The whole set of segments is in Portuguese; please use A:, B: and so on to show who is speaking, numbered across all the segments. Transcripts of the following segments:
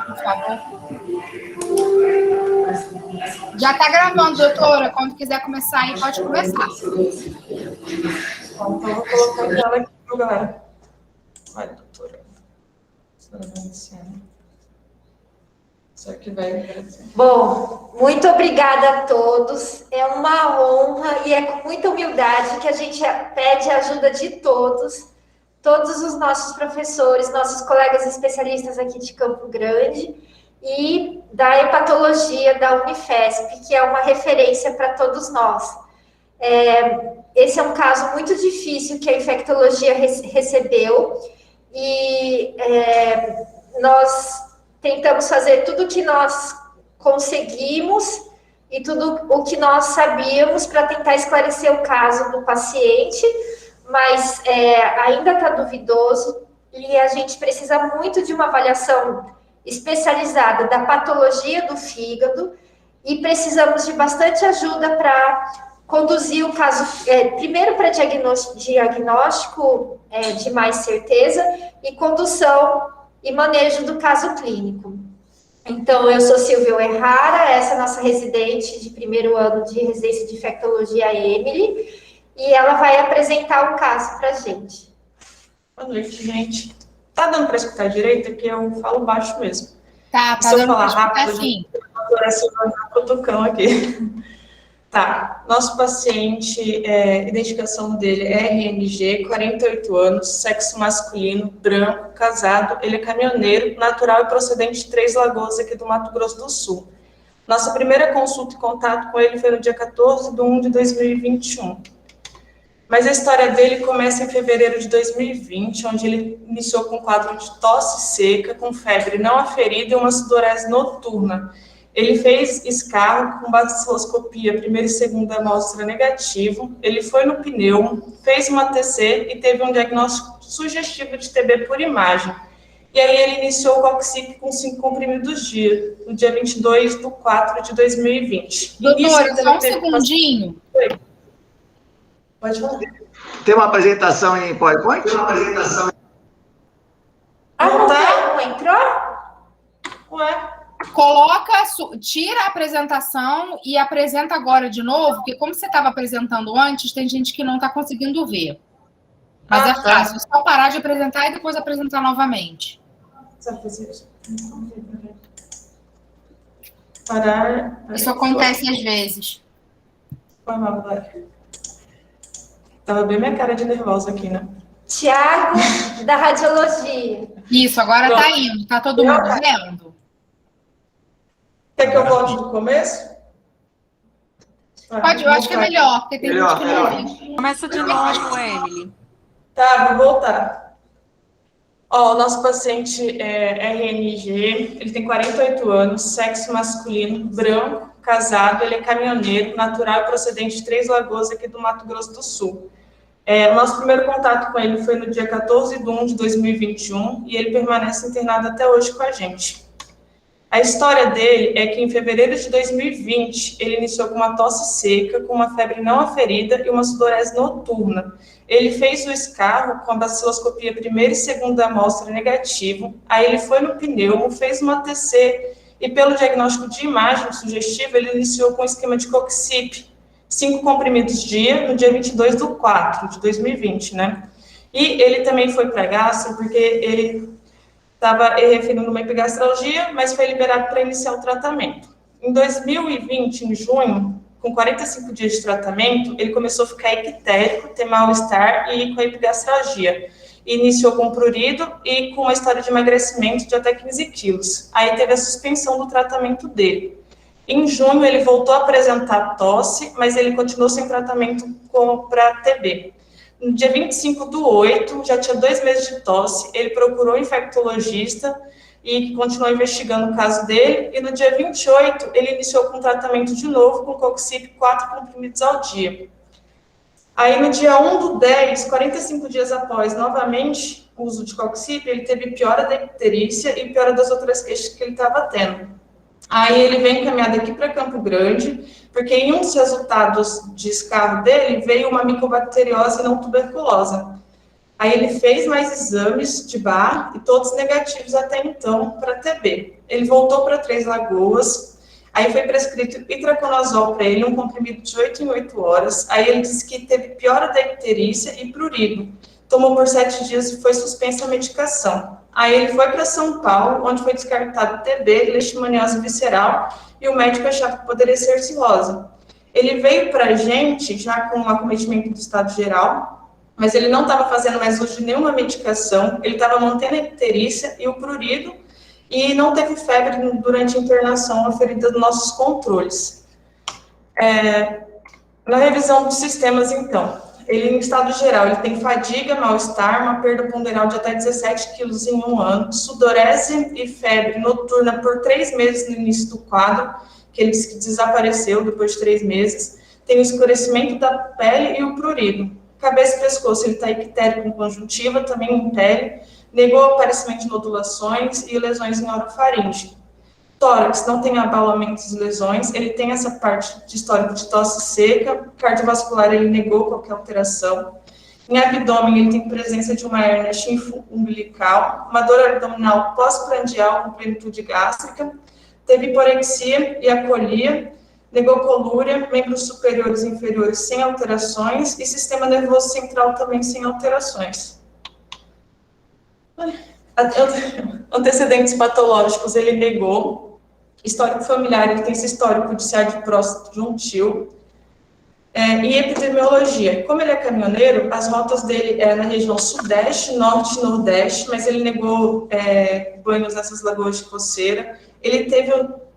A: por favor. Já está gravando, doutora. Quando quiser começar aí, pode começar.
B: Bom, então, eu vou colocar a tela aqui, galera. Vai, doutora.
C: Bom, muito obrigada a todos. É uma honra e é com muita humildade que a gente pede a ajuda de todos os nossos professores, nossos colegas especialistas aqui de Campo Grande e da hepatologia da Unifesp, que é uma referência para todos nós. Esse é um caso muito difícil que a infectologia recebeu e nós tentamos fazer tudo o que nós conseguimos e tudo o que nós sabíamos para tentar esclarecer o caso do paciente, mas ainda está duvidoso e a gente precisa muito de uma avaliação especializada da patologia do fígado e precisamos de bastante ajuda para conduzir o caso, primeiro para diagnóstico de mais certeza e condução e manejo do caso clínico. Então, eu sou Silvia Errara, essa é a nossa residente de primeiro ano de residência de infectologia, Emily, e ela vai apresentar o caso para a gente.
B: Boa noite, gente. Tá dando para escutar direito? Porque eu falo baixo mesmo.
A: Tá
B: Se eu
A: dando
B: falar
A: para escutar
B: rápido,
A: sim.
B: Parece um cutucão aqui. Tá, nosso paciente, identificação dele é RNG, 48 anos, sexo masculino, branco, casado, ele é caminhoneiro, natural e procedente de Três Lagoas, aqui do Mato Grosso do Sul. Nossa primeira consulta e contato com ele foi no dia 14/1/2021. Mas a história dele começa em fevereiro de 2020, onde ele iniciou com um quadro de tosse seca, com febre não aferida e uma sudorese noturna. Ele fez escarro com baciloscopia, primeira e segunda amostra negativo. Ele foi no pneumo, fez uma TC e teve um diagnóstico sugestivo de TB por imagem. E aí ele iniciou o Coxip com 5 comprimidos dia, no dia 22/4/2020.
A: Doutora, só um segundinho.
B: Pode falar.
D: Tem uma apresentação em PowerPoint? Tem uma apresentação.
C: Não entrou?
B: Ué?
A: Tira a apresentação e apresenta agora de novo, porque como você estava apresentando antes, tem gente que não está conseguindo ver. Mas é fácil, é só parar de apresentar e depois apresentar novamente.
B: Parar.
A: Isso acontece às vezes.
B: Foi mal, vai. Tava bem minha cara de nervosa aqui, né?
C: Tiago, da radiologia.
A: Isso, agora tá indo, tá todo mundo vendo?
B: Quer que eu volte do começo?
A: Pode, eu acho que é melhor, porque tem gente que não vê.
E: Começa de novo, Emily.
B: Tá, vou voltar. Ó, o nosso paciente é RNG, ele tem 48 anos, sexo masculino, branco, casado, ele é caminhoneiro, natural e procedente de Três Lagoas, aqui do Mato Grosso do Sul. O nosso primeiro contato com ele foi no dia 14/1/2021 e ele permanece internado até hoje com a gente. A história dele é que em fevereiro de 2020, ele iniciou com uma tosse seca, com uma febre não aferida e uma sudorese noturna. Ele fez o escarro com a baciloscopia primeira e segunda amostra negativo, aí ele foi no pneumo, fez uma TC e pelo diagnóstico de imagem sugestiva, ele iniciou com o esquema de Coxip, 5 comprimidos dia, no dia 22/4/2020, né? E ele também foi para gastro, porque ele estava referindo uma epigastralgia, mas foi liberado para iniciar o tratamento. Em 2020, em junho, com 45 dias de tratamento, ele começou a ficar ictérico, ter mal-estar e com a epigastralgia. Iniciou com prurido e com uma história de emagrecimento de até 15 quilos. Aí teve a suspensão do tratamento dele. Em junho, ele voltou a apresentar tosse, mas ele continuou sem tratamento para TB. No dia 25/8, já tinha 2 meses de tosse, ele procurou um infectologista e continuou investigando o caso dele, e no dia 28, ele iniciou com tratamento de novo com Coxip 4 comprimidos ao dia. Aí, no dia 1/10, 45 dias após, novamente, o uso de Coxip, ele teve piora da icterícia e piora das outras queixas que ele estava tendo. Aí ele vem encaminhado aqui para Campo Grande, porque em um dos resultados de escarro dele veio uma micobacteriose não tuberculosa. Aí ele fez mais exames de bar e todos negativos até então para TB. Ele voltou para Três Lagoas, aí foi prescrito itraconazol para ele, um comprimido de 8 em 8 horas. Aí ele disse que teve piora da icterícia e prurido. Tomou por 7 dias e foi suspensa a medicação. Aí ele foi para São Paulo, onde foi descartado TB, leishmaniose visceral, e o médico achava que poderia ser cirrose. Ele veio para a gente já com acometimento do estado geral, mas ele não estava fazendo mais uso de nenhuma medicação, ele estava mantendo a icterícia e o prurido, e não teve febre durante a internação aferida dos nossos controles. Na revisão dos sistemas, então, ele, em estado geral, ele tem fadiga, mal-estar, uma perda ponderal de até 17 quilos em 1 ano, sudorese e febre noturna por 3 meses no início do quadro, que ele disse que desapareceu depois de 3 meses, tem o escurecimento da pele e o prurido. Cabeça e pescoço, ele está ictérico com conjuntiva, também em pele, negou o aparecimento de nodulações e lesões em orofaringe. Tórax, não tem abaulamento de lesões, ele tem essa parte de histórico de tosse seca, cardiovascular, ele negou qualquer alteração. Em abdômen, ele tem presença de uma hérnia umbilical, uma dor abdominal pós-prandial com plenitude gástrica, teve hiporexia e acolia, negou colúria, membros superiores e inferiores sem alterações e sistema nervoso central também sem alterações. Antecedentes patológicos, ele negou. Histórico familiar, ele tem esse histórico de CA de próstata de um tio. E epidemiologia, como ele é caminhoneiro, as rotas dele é na região sudeste, norte e nordeste, mas ele negou banhos nessas lagoas de coceira. Ele teve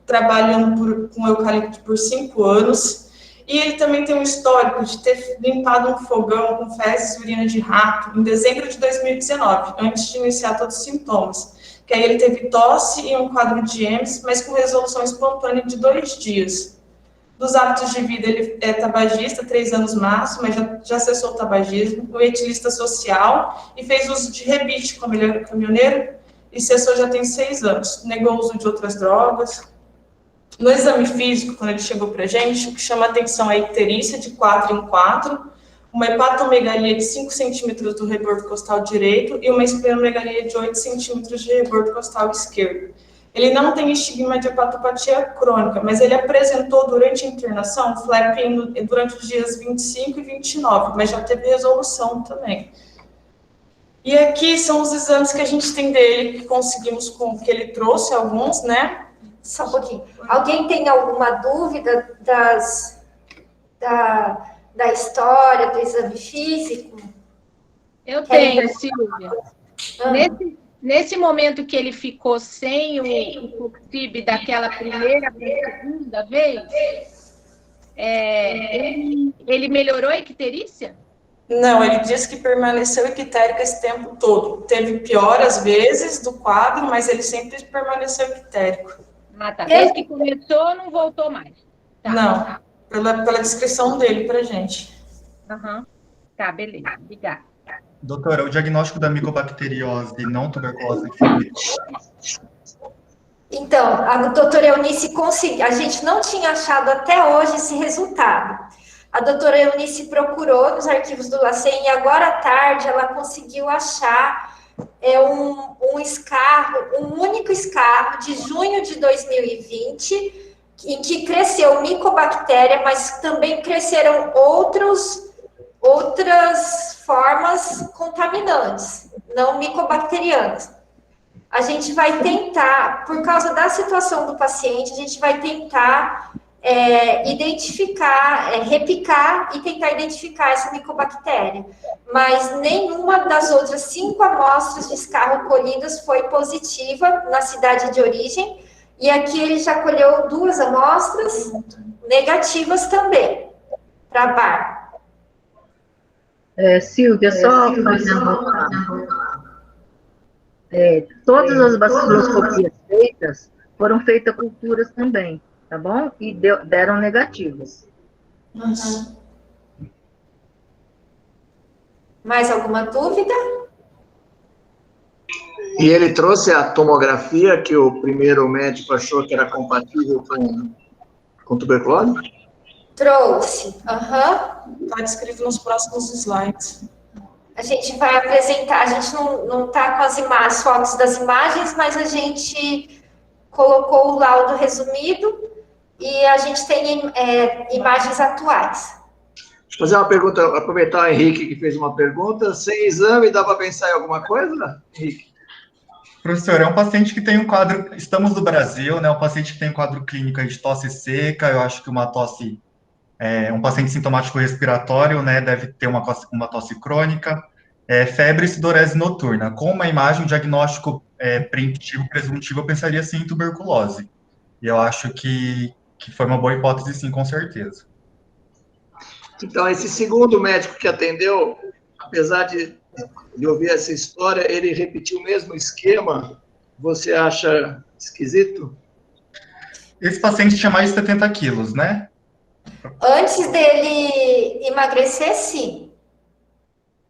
B: trabalhando com eucalipto por 5 anos, e ele também tem um histórico de ter limpado um fogão com fezes e urina de rato em dezembro de 2019, antes de iniciar todos os sintomas. Que aí ele teve tosse e um quadro de EMS, mas com resolução espontânea de 2 dias. Dos hábitos de vida, ele é tabagista, 3 anos máximo, mas já cessou o tabagismo, o etilista social e fez uso de rebite, como ele era caminhoneiro, e cessou já tem 6 anos. Negou o uso de outras drogas. No exame físico, quando ele chegou para a gente, o que chama atenção é a icterícia de 4 em 4, uma hepatomegalia de 5 centímetros do rebordo costal direito e uma esplenomegalia de 8 centímetros de rebordo costal esquerdo. Ele não tem estigma de hepatopatia crônica, mas ele apresentou durante a internação flapping durante os dias 25 e 29, mas já teve resolução também. E aqui são os exames que a gente tem dele, que conseguimos, que ele trouxe alguns, né?
C: Só um pouquinho. Alguém tem alguma dúvida da história do exame físico?
F: Eu tenho, Silvia. Nesse momento que ele ficou sem o Fluxib daquela primeira para a segunda vez, ele melhorou a icterícia?
B: Não, ele disse que permaneceu ictérico esse tempo todo. Teve pior às vezes do quadro, mas ele sempre permaneceu ictérico.
F: Ah, tá. Desde que começou, não voltou mais. Tá.
B: Não, pela descrição dele pra gente.
F: Uhum. Tá, beleza. Obrigada.
G: Doutora, o diagnóstico da micobacteriose não tuberculose
C: Então, a doutora Eunice conseguiu, a gente não tinha achado até hoje esse resultado. A doutora Eunice procurou nos arquivos do LACEN e agora à tarde ela conseguiu achar um único escarro de junho de 2020, em que cresceu micobactéria, mas também cresceram outras formas contaminantes, não micobacterianas. A gente vai tentar, por causa da situação do paciente, a gente vai tentar repicar e tentar identificar essa micobactéria. Mas nenhuma das outras 5 amostras de escarro colhidas foi positiva na cidade de origem, e aqui ele já colheu 2 amostras negativas também, para bar.
H: Silvia, só fazendo todas as baciloscopias feitas foram feitas culturas também, tá bom? E deram negativas.
C: Uhum. Mais alguma dúvida?
D: E ele trouxe a tomografia que o primeiro médico achou que era compatível com tuberculose?
C: Trouxe. Uhum.
B: Está descrito nos próximos slides.
C: A gente vai apresentar, a gente não está com as fotos das imagens, mas a gente colocou o laudo resumido e a gente tem imagens atuais.
D: Deixa eu fazer uma pergunta, aproveitar o Henrique que fez uma pergunta. Sem exame, dá para pensar em alguma coisa, Henrique?
G: Professor, é um paciente que tem um quadro, estamos no Brasil, né? Um paciente que tem um quadro clínico de tosse seca, eu acho que uma tosse, um paciente sintomático respiratório, né? Deve ter uma tosse crônica, febre e sudorese noturna. Com uma imagem, um diagnóstico preditivo, presuntivo, eu pensaria sim em tuberculose. E eu acho que foi uma boa hipótese, sim, com certeza.
D: Então, esse segundo médico que atendeu, apesar de ouvir essa história, ele repetiu o mesmo esquema. Você acha esquisito?
G: Esse paciente tinha mais de 70 quilos, né?
C: Antes dele emagrecer, sim.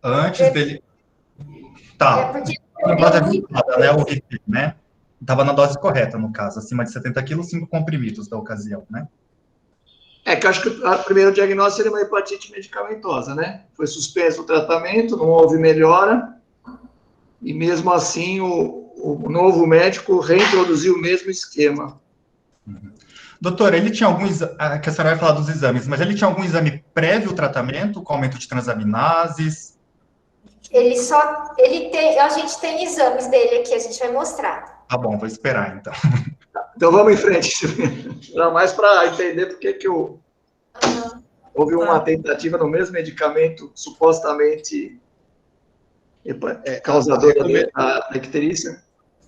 G: Antes dele... Tá. Né? O VIP, né? Estava na dose correta, no caso. Acima de 70 quilos, 5 comprimidos da ocasião, né?
D: Que eu acho que o primeiro diagnóstico seria uma hepatite medicamentosa, né? Foi suspenso o tratamento, não houve melhora, e mesmo assim o novo médico reintroduziu o mesmo esquema.
G: Doutor, ele tinha alguns, que a senhora vai falar dos exames, mas ele tinha algum exame prévio ao tratamento, com aumento de transaminases?
C: A gente tem exames dele aqui, a gente vai mostrar.
G: Tá bom, vou esperar, então.
D: Então, vamos em frente. Não, mais para entender por que houve uma tentativa no mesmo medicamento, supostamente causador da icterícia.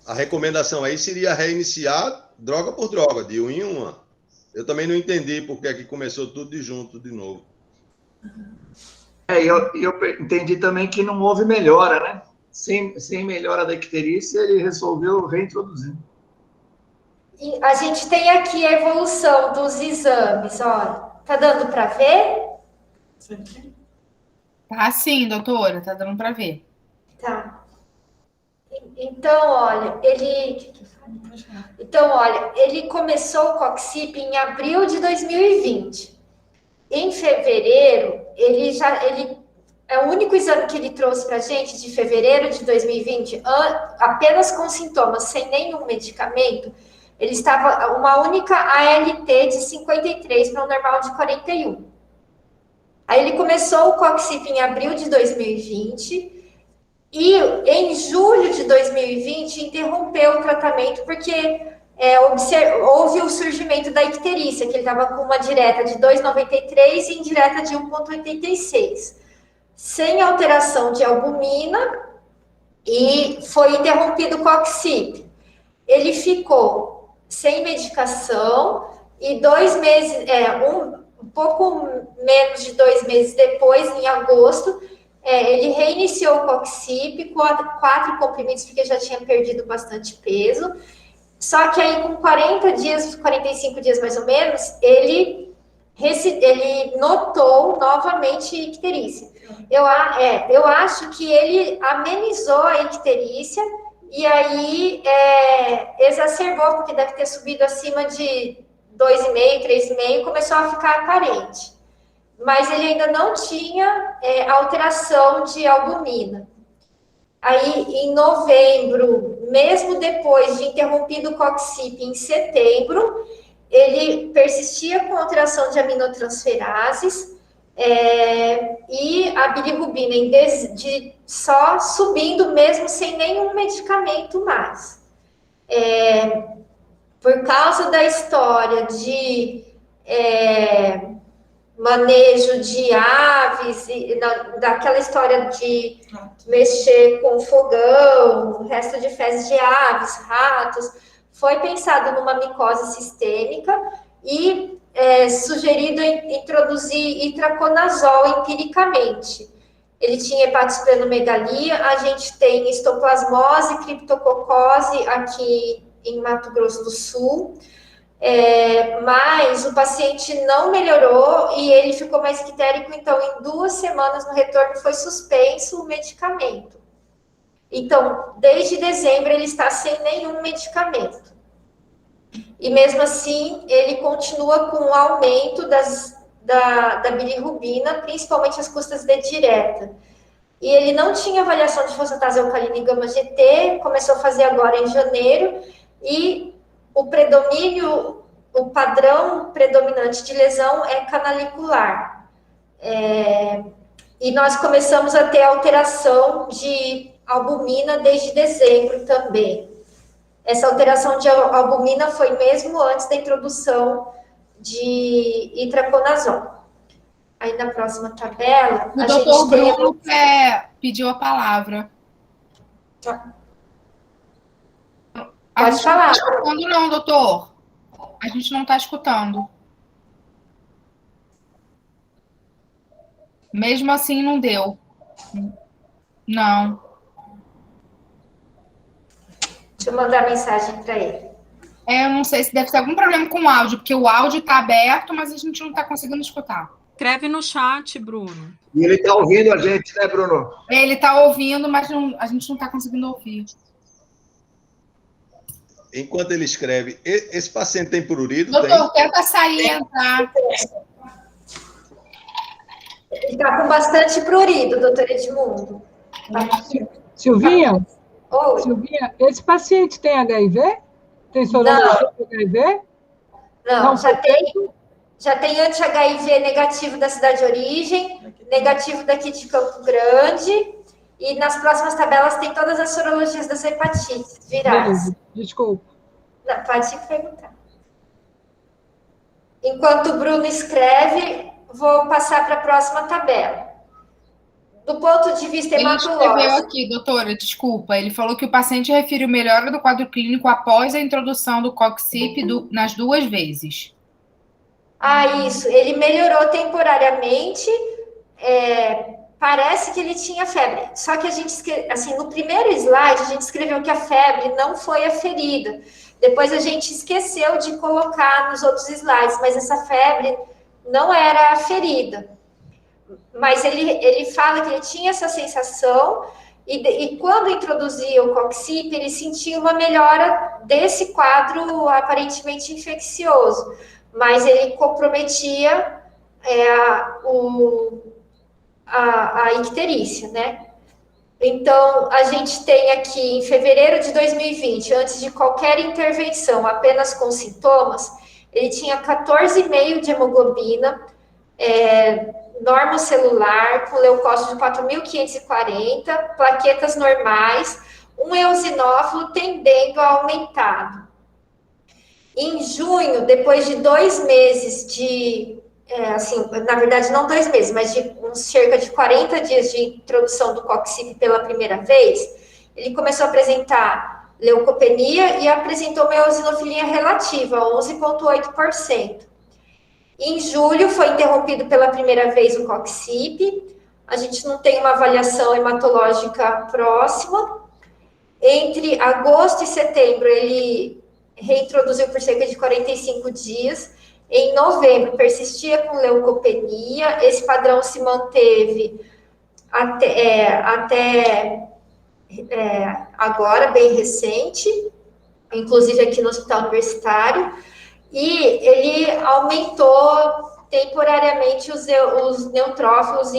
I: A recomendação aí seria reiniciar droga por droga, de uma em uma. Eu também não entendi porque é que começou tudo de junto de novo.
D: Eu entendi também que não houve melhora, né? Sem melhora da icterícia, ele resolveu reintroduzir.
C: E a gente tem aqui a evolução dos exames, olha. Tá dando para ver?
A: Tá sim, doutora, tá dando para ver.
C: Tá. Então, olha, ele começou o Coxip em abril de 2020. Em fevereiro, ele é o único exame que ele trouxe para a gente de fevereiro de 2020, apenas com sintomas, sem nenhum medicamento. Ele estava uma única ALT de 53 para um normal de 41. Aí ele começou o Coxip em abril de 2020 e em julho de 2020 interrompeu o tratamento porque houve o surgimento da icterícia, que ele estava com uma direta de 2,93 e indireta de 1,86, sem alteração de albumina, e foi interrompido o Coxip. Ele ficou sem medicação e 2 meses, um pouco menos de 2 meses depois, em agosto, ele reiniciou o Coxip com 4 comprimidos, porque já tinha perdido bastante peso. Só que aí, com 40 dias, 45 dias mais ou menos, ele notou novamente icterícia. Eu acho que ele amenizou a icterícia e aí exacerbou, porque deve ter subido acima de 2,5, 3,5, começou a ficar carente. Mas ele ainda não tinha alteração de albumina. Aí, em novembro, mesmo depois de interrompido o Coxip em setembro, ele persistia com alteração de aminotransferases e a bilirrubina só subindo mesmo sem nenhum medicamento mais. Por causa da história de manejo de aves, daquela história de mexer com fogão, resto de fezes de aves, ratos, foi pensado numa micose sistêmica e sugerido introduzir itraconazol empiricamente. Ele tinha hepatosplenomegalia, a gente tem histoplasmose, criptococose aqui em Mato Grosso do Sul, mas o paciente não melhorou e ele ficou mais ictérico, então em 2 semanas no retorno foi suspenso o medicamento. Então, desde dezembro ele está sem nenhum medicamento. E mesmo assim, ele continua com o aumento da bilirrubina, principalmente as custas de direta. e ele não tinha avaliação de fosfatase alcalina em gama GT, começou a fazer agora em janeiro, e o padrão predominante de lesão é canalicular. E nós começamos a ter alteração de albumina desde dezembro também. Essa alteração de albumina foi mesmo antes da introdução de itraconazol. Aí na próxima tabela,
A: o doutor Bruno pediu a palavra.
C: Pode falar.
A: Não está escutando, não, doutor. A gente não está escutando. Mesmo assim, não deu. Não.
C: Deixa eu mandar mensagem para ele.
A: Eu não sei se deve ter algum problema com o áudio, porque o áudio está aberto, mas a gente não está conseguindo escutar.
E: Escreve no chat, Bruno.
D: E ele está ouvindo a gente, né, Bruno?
A: Ele está ouvindo, mas a gente não está conseguindo ouvir.
I: Enquanto ele escreve, esse paciente tem prurido?
A: Doutor,
I: tem?
A: tenta sair e entrar.
C: Ele está com bastante prurido, doutor Edmundo.
J: Silvinha?
C: Oi.
J: Silvinha, esse paciente tem HIV? Tem sorologia de HIV?
C: Não, já tem anti-HIV negativo da cidade de origem, negativo daqui de Campo Grande, e nas próximas tabelas tem todas as sorologias das hepatites virais.
J: Beleza, desculpa.
C: Não, pode perguntar. Enquanto o Bruno escreve, vou passar para a próxima tabela. Do ponto de vista hematológico...
A: Ele escreveu aqui, doutora, desculpa. Ele falou que o paciente referiu melhora do quadro clínico após a introdução do Coxip nas 2 vezes.
C: Isso. Ele melhorou temporariamente. Parece que ele tinha febre. Só que a gente, assim, no primeiro slide, a gente escreveu que a febre não foi aferida. Depois a gente esqueceu de colocar nos outros slides, mas essa febre não era aferida. Mas ele fala que ele tinha essa sensação e quando introduzia o Coxip, ele sentia uma melhora desse quadro aparentemente infeccioso, mas ele comprometia a icterícia, né? Então, a gente tem aqui, em fevereiro de 2020, antes de qualquer intervenção, apenas com sintomas, ele tinha 14,5 de hemoglobina, normocelular, com leucócito de 4.540, plaquetas normais, um eosinófilo tendendo a aumentado. Em junho, depois de 2 meses na verdade, não 2 meses, mas de cerca de 40 dias de introdução do Coxip pela primeira vez, ele começou a apresentar leucopenia e apresentou uma eosinofilia relativa, 11,8%. Em julho, foi interrompido pela primeira vez o Coxip. A gente não tem uma avaliação hematológica próxima. Entre agosto e setembro, ele reintroduziu por cerca de 45 dias. Em novembro, persistia com leucopenia. Esse padrão se manteve até agora, bem recente, inclusive aqui no Hospital Universitário. E ele aumentou temporariamente os neutrófilos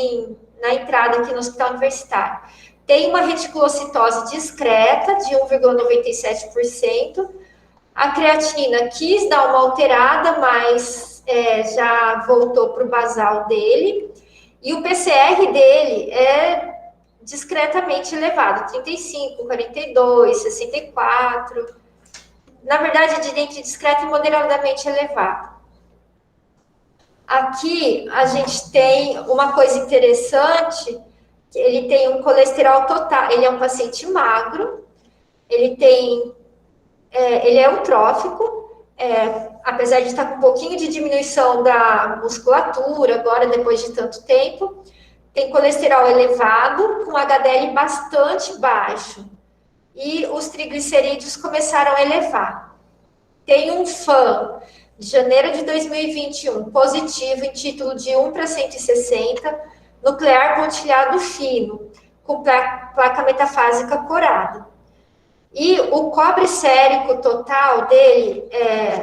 C: na entrada aqui no Hospital Universitário. Tem uma reticulocitose discreta de 1,97%. A creatinina quis dar uma alterada, mas já voltou para o basal dele. E o PCR dele é discretamente elevado, 35, 42, 64... Na verdade, é de dente discreto e moderadamente elevado. Aqui, a gente tem uma coisa interessante, que ele tem um colesterol total, ele é um paciente magro, ele é eutrófico, apesar de estar com um pouquinho de diminuição da musculatura, agora, depois de tanto tempo, tem colesterol elevado, com HDL bastante baixo. E os triglicerídeos começaram a elevar. Tem um FAM de janeiro de 2021, positivo em título de 1/160, nuclear pontilhado fino, com placa metafásica corada. E o cobre sérico total dele,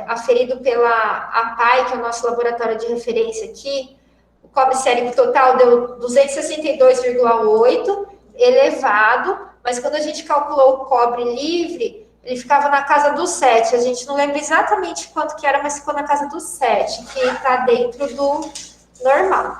C: aferido pela APAI, que é o nosso laboratório de referência aqui, o o cobre sérico total deu 262,8, elevado, mas quando a gente calculou o cobre livre, ele ficava na casa dos 7. A gente não lembra exatamente quanto que era, mas ficou na casa dos 7, que está dentro do normal.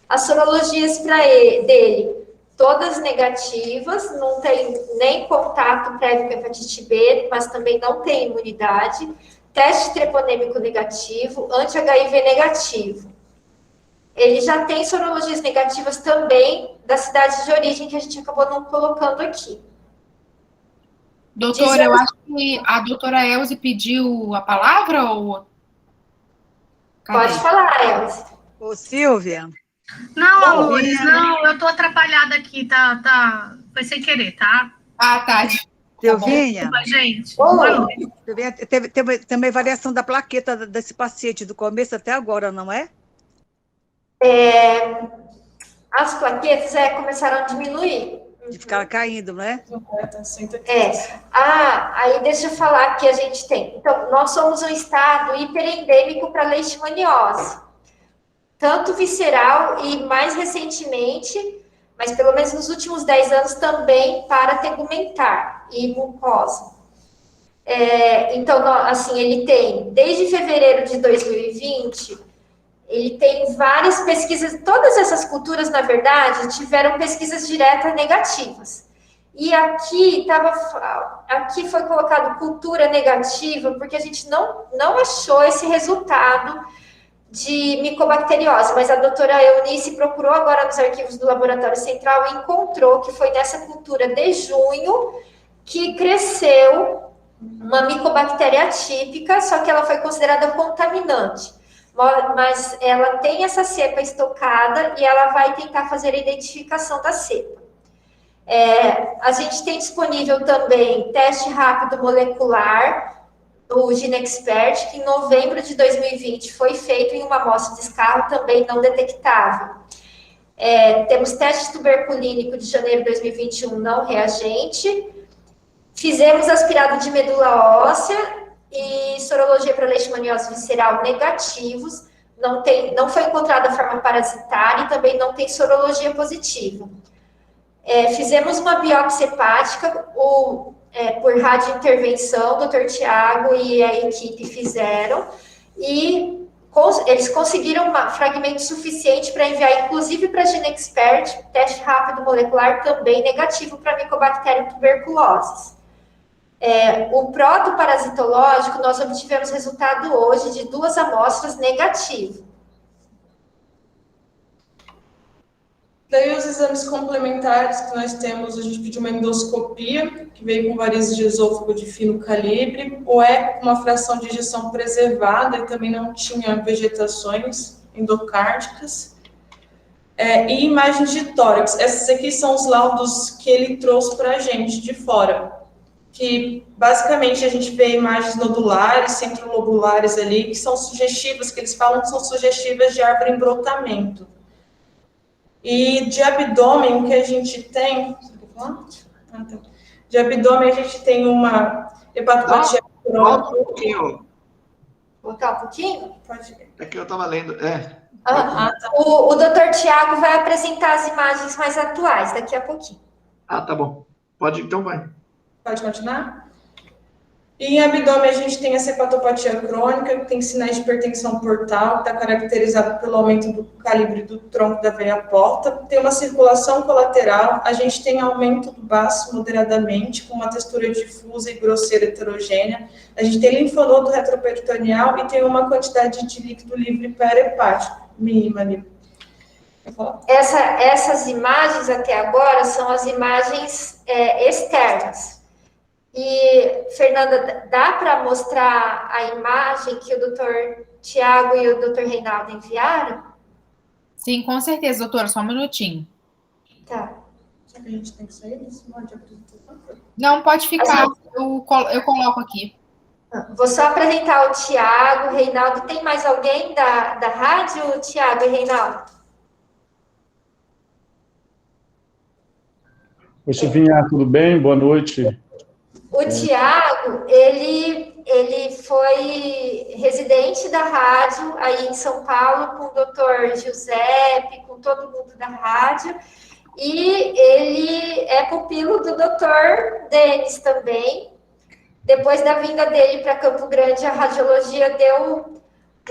C: As sorologias dele, todas negativas, não tem nem contato prévio com hepatite B, mas também não tem imunidade. Teste treponêmico negativo, anti-HIV negativo. Ele já tem sorologias negativas também da cidade de origem, que a gente acabou não colocando aqui.
A: Doutora, eu acho que a doutora Elze pediu a palavra ou...
C: Pode falar, Elze.
K: Ô, Silvia.
L: Não, amores, não, eu tô atrapalhada aqui, tá. Foi sem querer, tá?
A: Ah, tá.
K: Silvinha.
L: Desculpa, gente.
C: Boa
L: noite.
K: Teve também variação da plaqueta desse paciente, do começo até agora, não é?
C: As plaquetas começaram a diminuir.
K: De ficar caindo, não é?
C: Aí deixa eu falar que a gente tem. Então, nós somos um estado hiperendêmico para leishmaniose. Tanto visceral e, mais recentemente, mas pelo menos nos últimos 10 anos, também para tegumentar e mucosa. Então, assim, ele tem, desde fevereiro de 2020, ele tem várias pesquisas, todas essas culturas, na verdade, tiveram pesquisas diretas negativas. E aqui foi colocado cultura negativa, porque a gente não achou esse resultado de micobacteriose, mas a doutora Eunice procurou agora nos arquivos do Laboratório Central e encontrou que foi nessa cultura de junho que cresceu uma micobactéria atípica, só que ela foi considerada contaminante. Mas ela tem essa cepa estocada e ela vai tentar fazer a identificação da cepa. A gente tem disponível também teste rápido molecular, o GeneXpert, que em novembro de 2020 foi feito em uma amostra de escarro também não detectável. Temos teste tuberculínico de janeiro de 2021 não reagente. Fizemos aspirado de medula óssea e sorologia para leishmaniose visceral negativos. Não foi encontrada forma parasitária e também não tem sorologia positiva. Fizemos uma biópsia hepática, por radiointervenção, o Dr. Tiago e a equipe fizeram, e eles conseguiram um fragmento suficiente para enviar, inclusive, para a GeneXpert, teste rápido molecular também negativo para Mycobacterium tuberculosis. O protoparasitológico, nós obtivemos resultado hoje de 2 amostras negativo.
B: Daí os exames complementares que nós temos, a gente pediu uma endoscopia, que veio com varizes de esôfago de fino calibre, o eco com uma fração de ejeção preservada e também não tinha vegetações endocárdicas, e imagens de tórax. Esses aqui são os laudos que ele trouxe para a gente de fora, que basicamente a gente vê imagens nodulares, centrolobulares ali, que são sugestivas, que eles falam que são sugestivas de árvore em brotamento. E de abdômen, o que a gente tem... De abdômen, a gente tem uma hepatopatia crônica.
D: Volta um pouquinho.
C: Voltar um pouquinho?
B: Pode ir.
D: É que eu estava lendo.
C: Tá. O doutor Tiago vai apresentar as imagens mais atuais daqui a pouquinho.
D: Ah, tá bom. Pode, então vai.
B: Pode continuar? E em abdômen, a gente tem essa hepatopatia crônica, que tem sinais de hipertensão portal, que está caracterizado pelo aumento do calibre do tronco da veia porta. Tem uma circulação colateral, a gente tem aumento do baço moderadamente, com uma textura difusa e grosseira heterogênea. A gente tem linfonodo retroperitoneal e tem uma quantidade de líquido livre perihepático, mínima ali.
C: Essas imagens até agora são as imagens externas. E, Fernanda, dá para mostrar a imagem que o doutor Tiago e o doutor Reinaldo enviaram?
A: Sim, com certeza, doutora, só um minutinho.
C: Tá.
B: Será que a gente tem que sair desse modo de apresentação?
A: Não, pode ficar, eu coloco aqui.
C: Vou só apresentar o Tiago, Reinaldo. Tem mais alguém da rádio, Tiago e Reinaldo?
M: Oi, Silvinha, tudo bem? Boa noite.
C: O Tiago, ele ele foi residente da rádio aí em São Paulo com o doutor Giuseppe, com todo mundo da rádio, e ele é pupilo do doutor Denis também. Depois da vinda dele para Campo Grande, a radiologia deu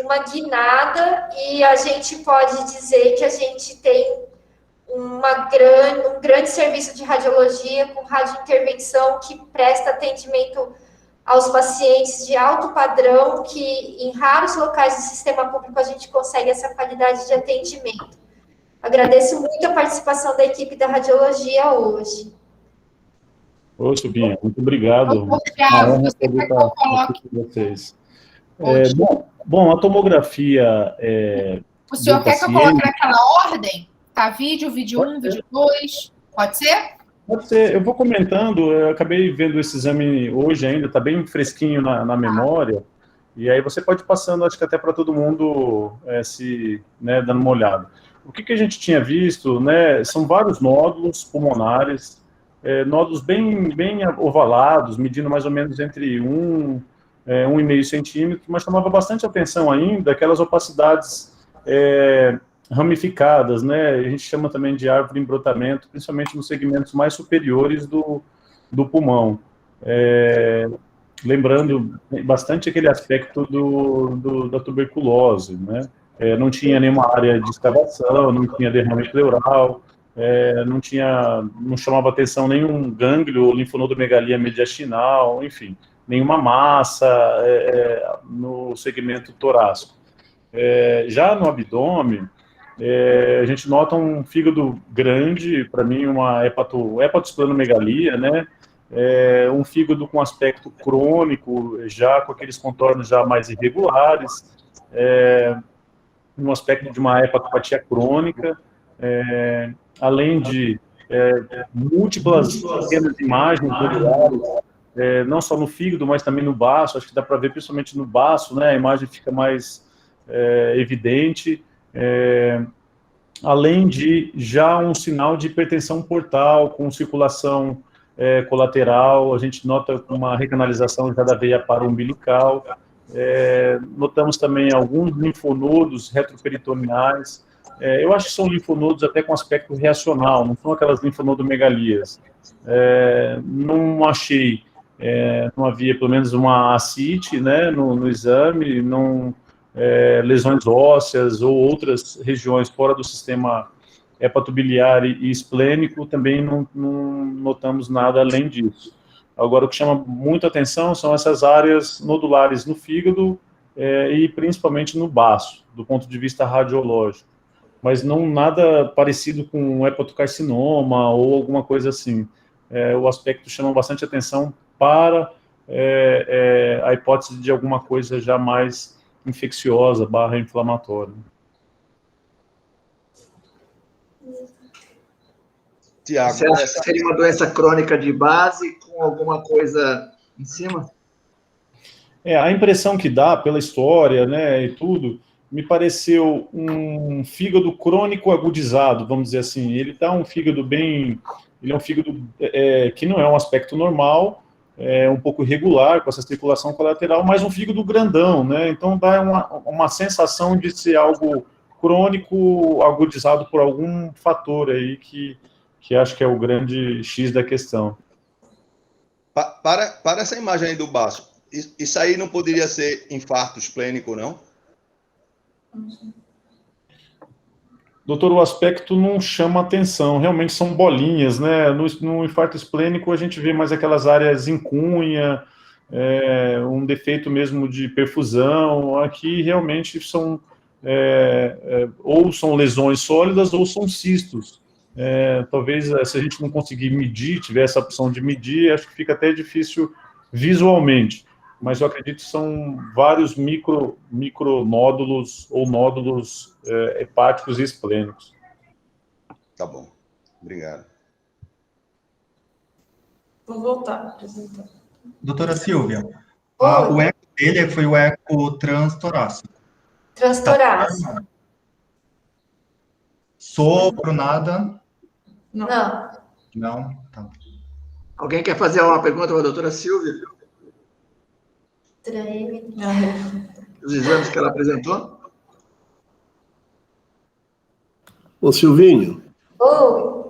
C: uma guinada e a gente pode dizer que a gente tem um grande serviço de radiologia com radiointervenção que presta atendimento aos pacientes de alto padrão, que em raros locais do sistema público a gente consegue essa qualidade de atendimento. Agradeço muito a participação da equipe da radiologia hoje.
M: Ô, Silvinha, muito obrigado.
A: Obrigado. Você quer que eu coloque?
M: Vocês. Bom, a tomografia...
A: O senhor quer que eu coloque naquela ordem? Tá, vídeo 1, vídeo 2, pode ser?
M: Pode ser. Eu vou comentando, eu acabei vendo esse exame hoje ainda, está bem fresquinho na memória, e aí você pode ir passando, acho que até para todo mundo dando uma olhada. O que a gente tinha visto, né, são vários nódulos pulmonares, nódulos bem ovalados, medindo mais ou menos entre 1,5 centímetro, mas chamava bastante atenção ainda aquelas opacidades ramificadas, né? A gente chama também de árvore em brotamento, principalmente nos segmentos mais superiores do pulmão. Lembrando bastante aquele aspecto da tuberculose, né? Não tinha nenhuma área de escavação, não tinha derrame pleural, não chamava atenção nenhum gânglio ou linfonodomegalia mediastinal, enfim, nenhuma massa no segmento torácico. Já no abdômen, a gente nota um fígado grande, para mim uma hepatosplenomegalia, né? Um fígado com aspecto crônico, já com aqueles contornos já mais irregulares, um aspecto de uma hepatopatia crônica, além de múltiplas pequenas imagens celulares, não só no fígado, mas também no baço. Acho que dá para ver principalmente no baço, né? A imagem fica mais evidente, além de já um sinal de hipertensão portal com circulação colateral. A gente nota uma recanalização já da veia para-umbilical. Notamos também alguns linfonodos retroperitoneais. Eu acho que são linfonodos até com aspecto reacional, não são aquelas linfonodomegalias. Não achei, não havia pelo menos uma ascite, né, no exame, lesões ósseas ou outras regiões fora do sistema hepatobiliar e esplênico, também não notamos nada além disso. Agora, o que chama muita atenção são essas áreas nodulares no fígado e principalmente no baço, do ponto de vista radiológico, mas não nada parecido com um hepatocarcinoma ou alguma coisa assim. O aspecto chama bastante atenção para a hipótese de alguma coisa já mais infecciosa / inflamatória.
D: Tiago, você acha que seria uma doença crônica de base com alguma coisa em cima?
M: A impressão que dá pela história, né, e tudo, me pareceu um fígado crônico agudizado, vamos dizer assim. Ele tá um fígado ele é um fígado que não é um aspecto normal, um pouco irregular, com essa circulação colateral, mas um fígado grandão, né? Então dá uma sensação de ser algo crônico, agudizado por algum fator aí que acho que é o grande X da questão.
I: Para essa imagem aí do baço, isso aí não poderia ser infarto esplênico, não?
M: Doutor, o aspecto não chama atenção, realmente são bolinhas, né? No infarto esplênico a gente vê mais aquelas áreas em cunha, um defeito mesmo de perfusão. Aqui realmente são ou são lesões sólidas ou são cistos. Talvez se a gente não conseguir medir, tiver essa opção de medir, acho que fica até difícil visualmente, mas eu acredito que são vários micronódulos ou nódulos hepáticos e esplênicos.
I: Tá bom, obrigado.
B: Vou voltar.
G: Doutora Silvia, o eco dele foi o eco transtorácico.
C: Transtorácico.
G: Sopro, nada?
C: Não.
G: Não? Tá.
D: Alguém quer fazer uma pergunta para a doutora Silvia? Os exames que ela apresentou?
N: Ô, Silvinho.
C: Oi.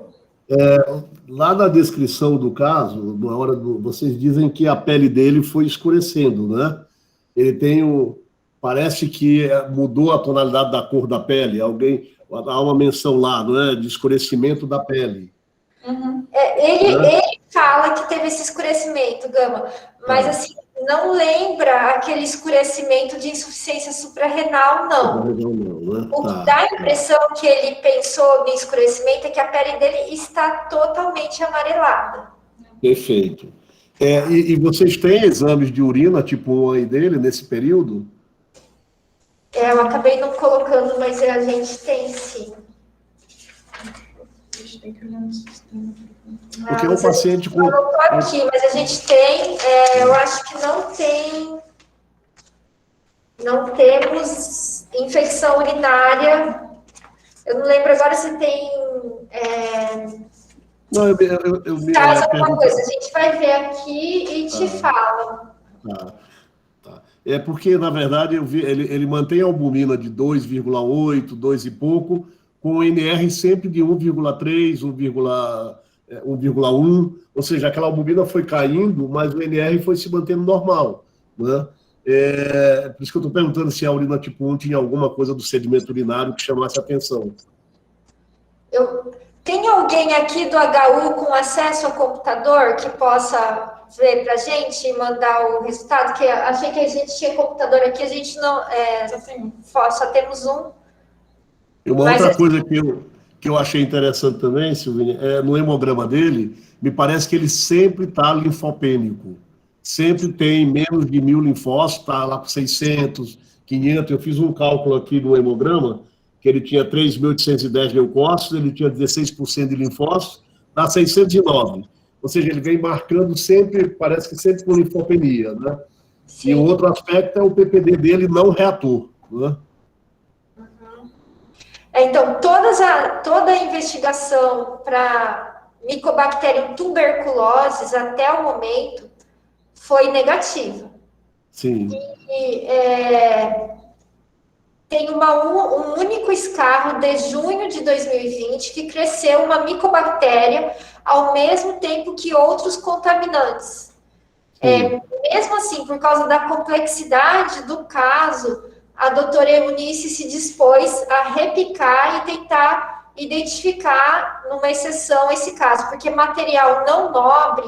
N: Lá na descrição do caso, na hora vocês dizem que a pele dele foi escurecendo, né? Ele tem parece que mudou a tonalidade da cor da pele. Há uma menção lá, não é? De escurecimento da pele.
C: Uhum. Ele fala que teve esse escurecimento, Gama, mas assim, não lembra aquele escurecimento de insuficiência suprarrenal, não. O que dá a impressão que ele pensou no escurecimento é que a pele dele está totalmente amarelada.
N: Perfeito. E vocês têm exames de urina tipo 1 aí dele nesse período?
C: Eu acabei não colocando, mas a gente tem sim.
N: Porque é um paciente com...
C: Eu não estou aqui, mas a gente tem, eu acho que não temos infecção urinária. Eu não lembro agora se tem...
N: Não,
C: caso alguma coisa, a gente vai ver aqui e te fala.
N: Tá. É porque, na verdade, eu vi, ele mantém a albumina de 2,8, 2 e pouco, com o NR sempre de 1,3, 1,1, ou seja, aquela albumina foi caindo, mas o NR foi se mantendo normal, né? Por isso que eu estou perguntando se a urina tipo 1 tinha alguma coisa do sedimento urinário que chamasse a atenção.
C: Tem alguém aqui do HU com acesso ao computador que possa ver para a gente e mandar o resultado? Que achei que a gente tinha computador aqui, a gente não... só temos um.
N: E uma outra coisa que eu achei interessante também, Silvinha, no hemograma dele, me parece que ele sempre está linfopênico. Sempre tem menos de 1.000 linfócitos, está lá com 600, 500. Eu fiz um cálculo aqui no hemograma, que ele tinha 3.810 leucócitos, ele tinha 16% de linfócitos, dá 609. Ou seja, ele vem marcando sempre, parece que sempre com linfopenia, né? Sim. E o outro aspecto é o PPD dele não reator, né?
C: Então, toda a investigação para Mycobacterium tuberculosis até o momento foi negativa.
N: Sim.
C: E tem um único escarro de junho de 2020 que cresceu uma micobactéria ao mesmo tempo que outros contaminantes. Mesmo assim, por causa da complexidade do caso, a doutora Eunice se dispôs a repicar e tentar identificar numa exceção esse caso, porque material não nobre,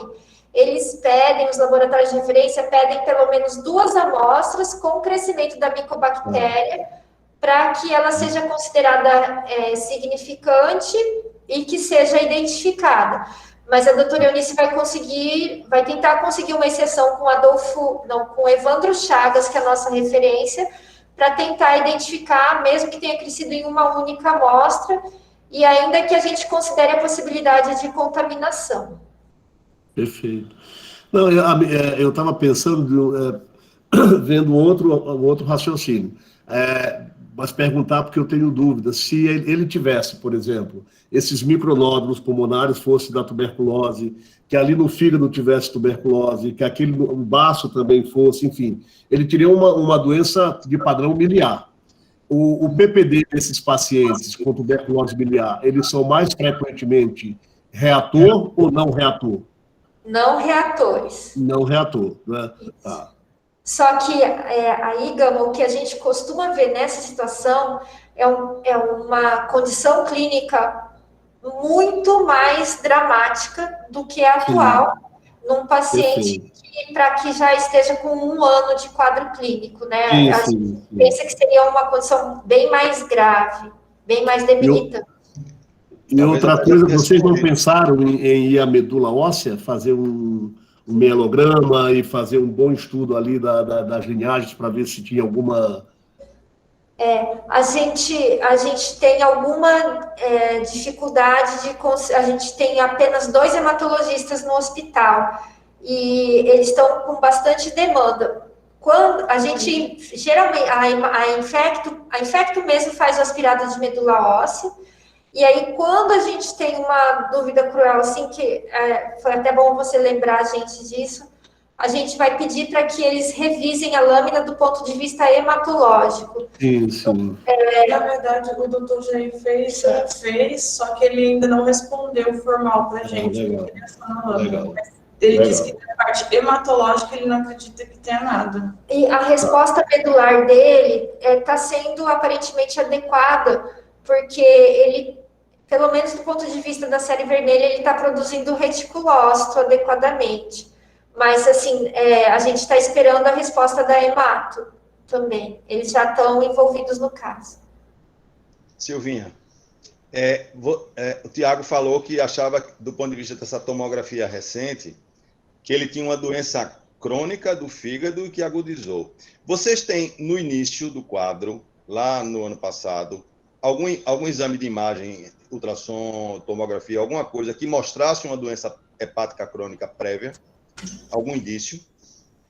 C: eles pedem, os laboratórios de referência pedem pelo menos 2 amostras com crescimento da micobactéria para que ela seja considerada significante e que seja identificada. Mas a doutora Eunice vai tentar conseguir uma exceção com o Evandro Chagas, que é a nossa referência, para tentar identificar, mesmo que tenha crescido em uma única amostra, e ainda que a gente considere a possibilidade de contaminação.
N: Perfeito. Não, eu estava pensando, vendo outro raciocínio, mas perguntar porque eu tenho dúvida, se ele tivesse, por exemplo, esses micronódulos pulmonares fossem da tuberculose, que ali no fígado tivesse tuberculose, que aquele no baço também fosse, enfim, ele teria uma doença de padrão miliar. O PPD desses pacientes com tuberculose miliar, eles são mais frequentemente reator ou não reator?
C: Não reatores.
N: Não reator, né? Tá.
C: Só que aí, Gama, o que a gente costuma ver nessa situação é uma condição clínica muito mais dramática do que a atual num paciente para que já esteja com 1 ano de quadro clínico, né? A gente pensa que seria uma condição bem mais grave, bem mais debilitante.
N: E outra coisa, vocês não pensaram em ir à medula óssea, fazer um mielograma e fazer um bom estudo ali das linhagens para ver se tinha alguma...
C: A gente tem alguma dificuldade a gente tem apenas 2 hematologistas no hospital e eles estão com bastante demanda. Quando a gente, geralmente, a Infecto mesmo faz o aspirado de medula óssea, e aí quando a gente tem uma dúvida cruel, assim, que foi até bom você lembrar a gente disso, a gente vai pedir para que eles revisem a lâmina do ponto de vista hematológico.
N: Isso.
B: Na verdade, o doutor Jair fez, só que ele ainda não respondeu formal para a gente.
N: Legal.
B: Ele disse que na parte hematológica ele não acredita que tenha nada.
C: E a resposta medular dele está sendo aparentemente adequada, porque ele, pelo menos do ponto de vista da série vermelha, ele está produzindo reticulócito adequadamente. Mas, assim, a gente está esperando a resposta da hemato também. Eles já estão envolvidos no caso.
I: Silvinha, o Tiago falou que achava, do ponto de vista dessa tomografia recente, que ele tinha uma doença crônica do fígado e que agudizou. Vocês têm, no início do quadro, lá no ano passado, algum exame de imagem, ultrassom, tomografia, alguma coisa que mostrasse uma doença hepática crônica prévia? Algum indício?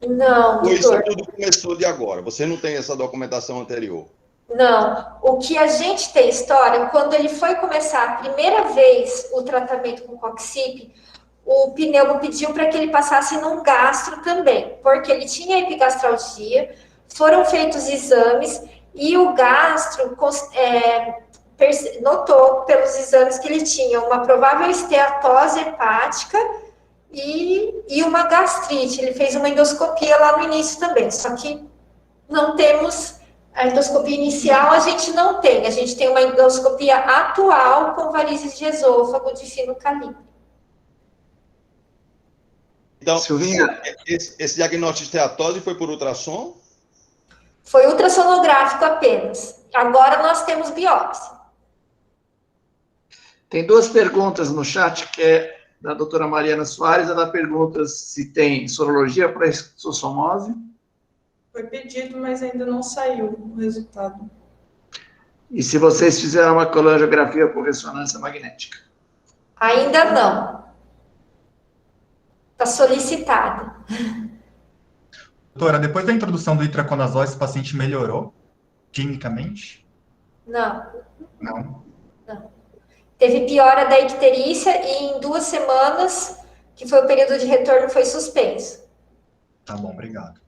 C: Não,
I: ou isso
C: doutor.
I: tudo começou de agora? Você não tem essa documentação anterior?
C: Não. O que a gente tem história, quando ele foi começar a primeira vez o tratamento com Coxip, o pneumo pediu para que ele passasse num gastro também, porque ele tinha epigastralgia, foram feitos exames e o gastro notou pelos exames que ele tinha uma provável esteatose hepática e uma gastrite. Ele fez uma endoscopia lá no início também, só que não temos a endoscopia inicial, a gente não tem. A gente tem uma endoscopia atual com varizes de esôfago de fino calibre.
I: Então, Silvinha, esse diagnóstico de esteatose foi por ultrassom?
C: Foi ultrassonográfico apenas. Agora nós temos biópsia.
D: Tem duas perguntas no chat, que é da doutora Mariana Soares. Ela pergunta se tem sorologia para exossomose.
B: Foi pedido, mas ainda não saiu o resultado.
D: E se vocês fizeram uma colangiografia por ressonância magnética?
C: Ainda não. Está solicitado.
G: Doutora, depois da introdução do itraconazol, esse paciente melhorou clinicamente?
C: Não.
G: Não.
C: Teve piora da icterícia e em 2 semanas, que foi o período de retorno, foi suspenso.
G: Tá bom, obrigado.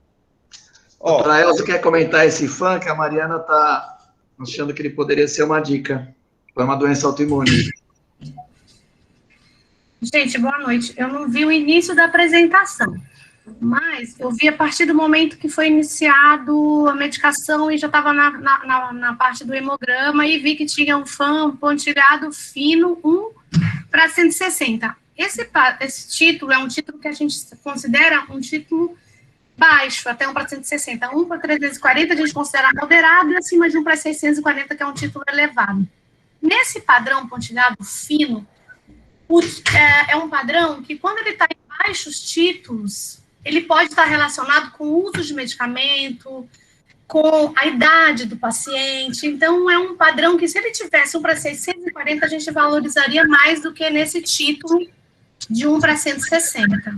D: Doutora Elza quer comentar esse fã que a Mariana está achando que ele poderia ser uma dica para uma doença autoimune.
L: Gente, boa noite. Eu não vi o início da apresentação, mas eu vi a partir do momento que foi iniciado a medicação e já estava na parte do hemograma e vi que tinha um fã pontilhado fino 1/160. Esse título é um título que a gente considera um título baixo, até 1/160. 1/340 a gente considera moderado e acima de 1/640, que é um título elevado. Nesse padrão pontilhado fino, é um padrão que, quando ele está em baixos títulos, ele pode estar relacionado com o uso de medicamento, com a idade do paciente. Então, é um padrão que, se ele tivesse 1/640, a gente valorizaria mais do que nesse título de 1/160.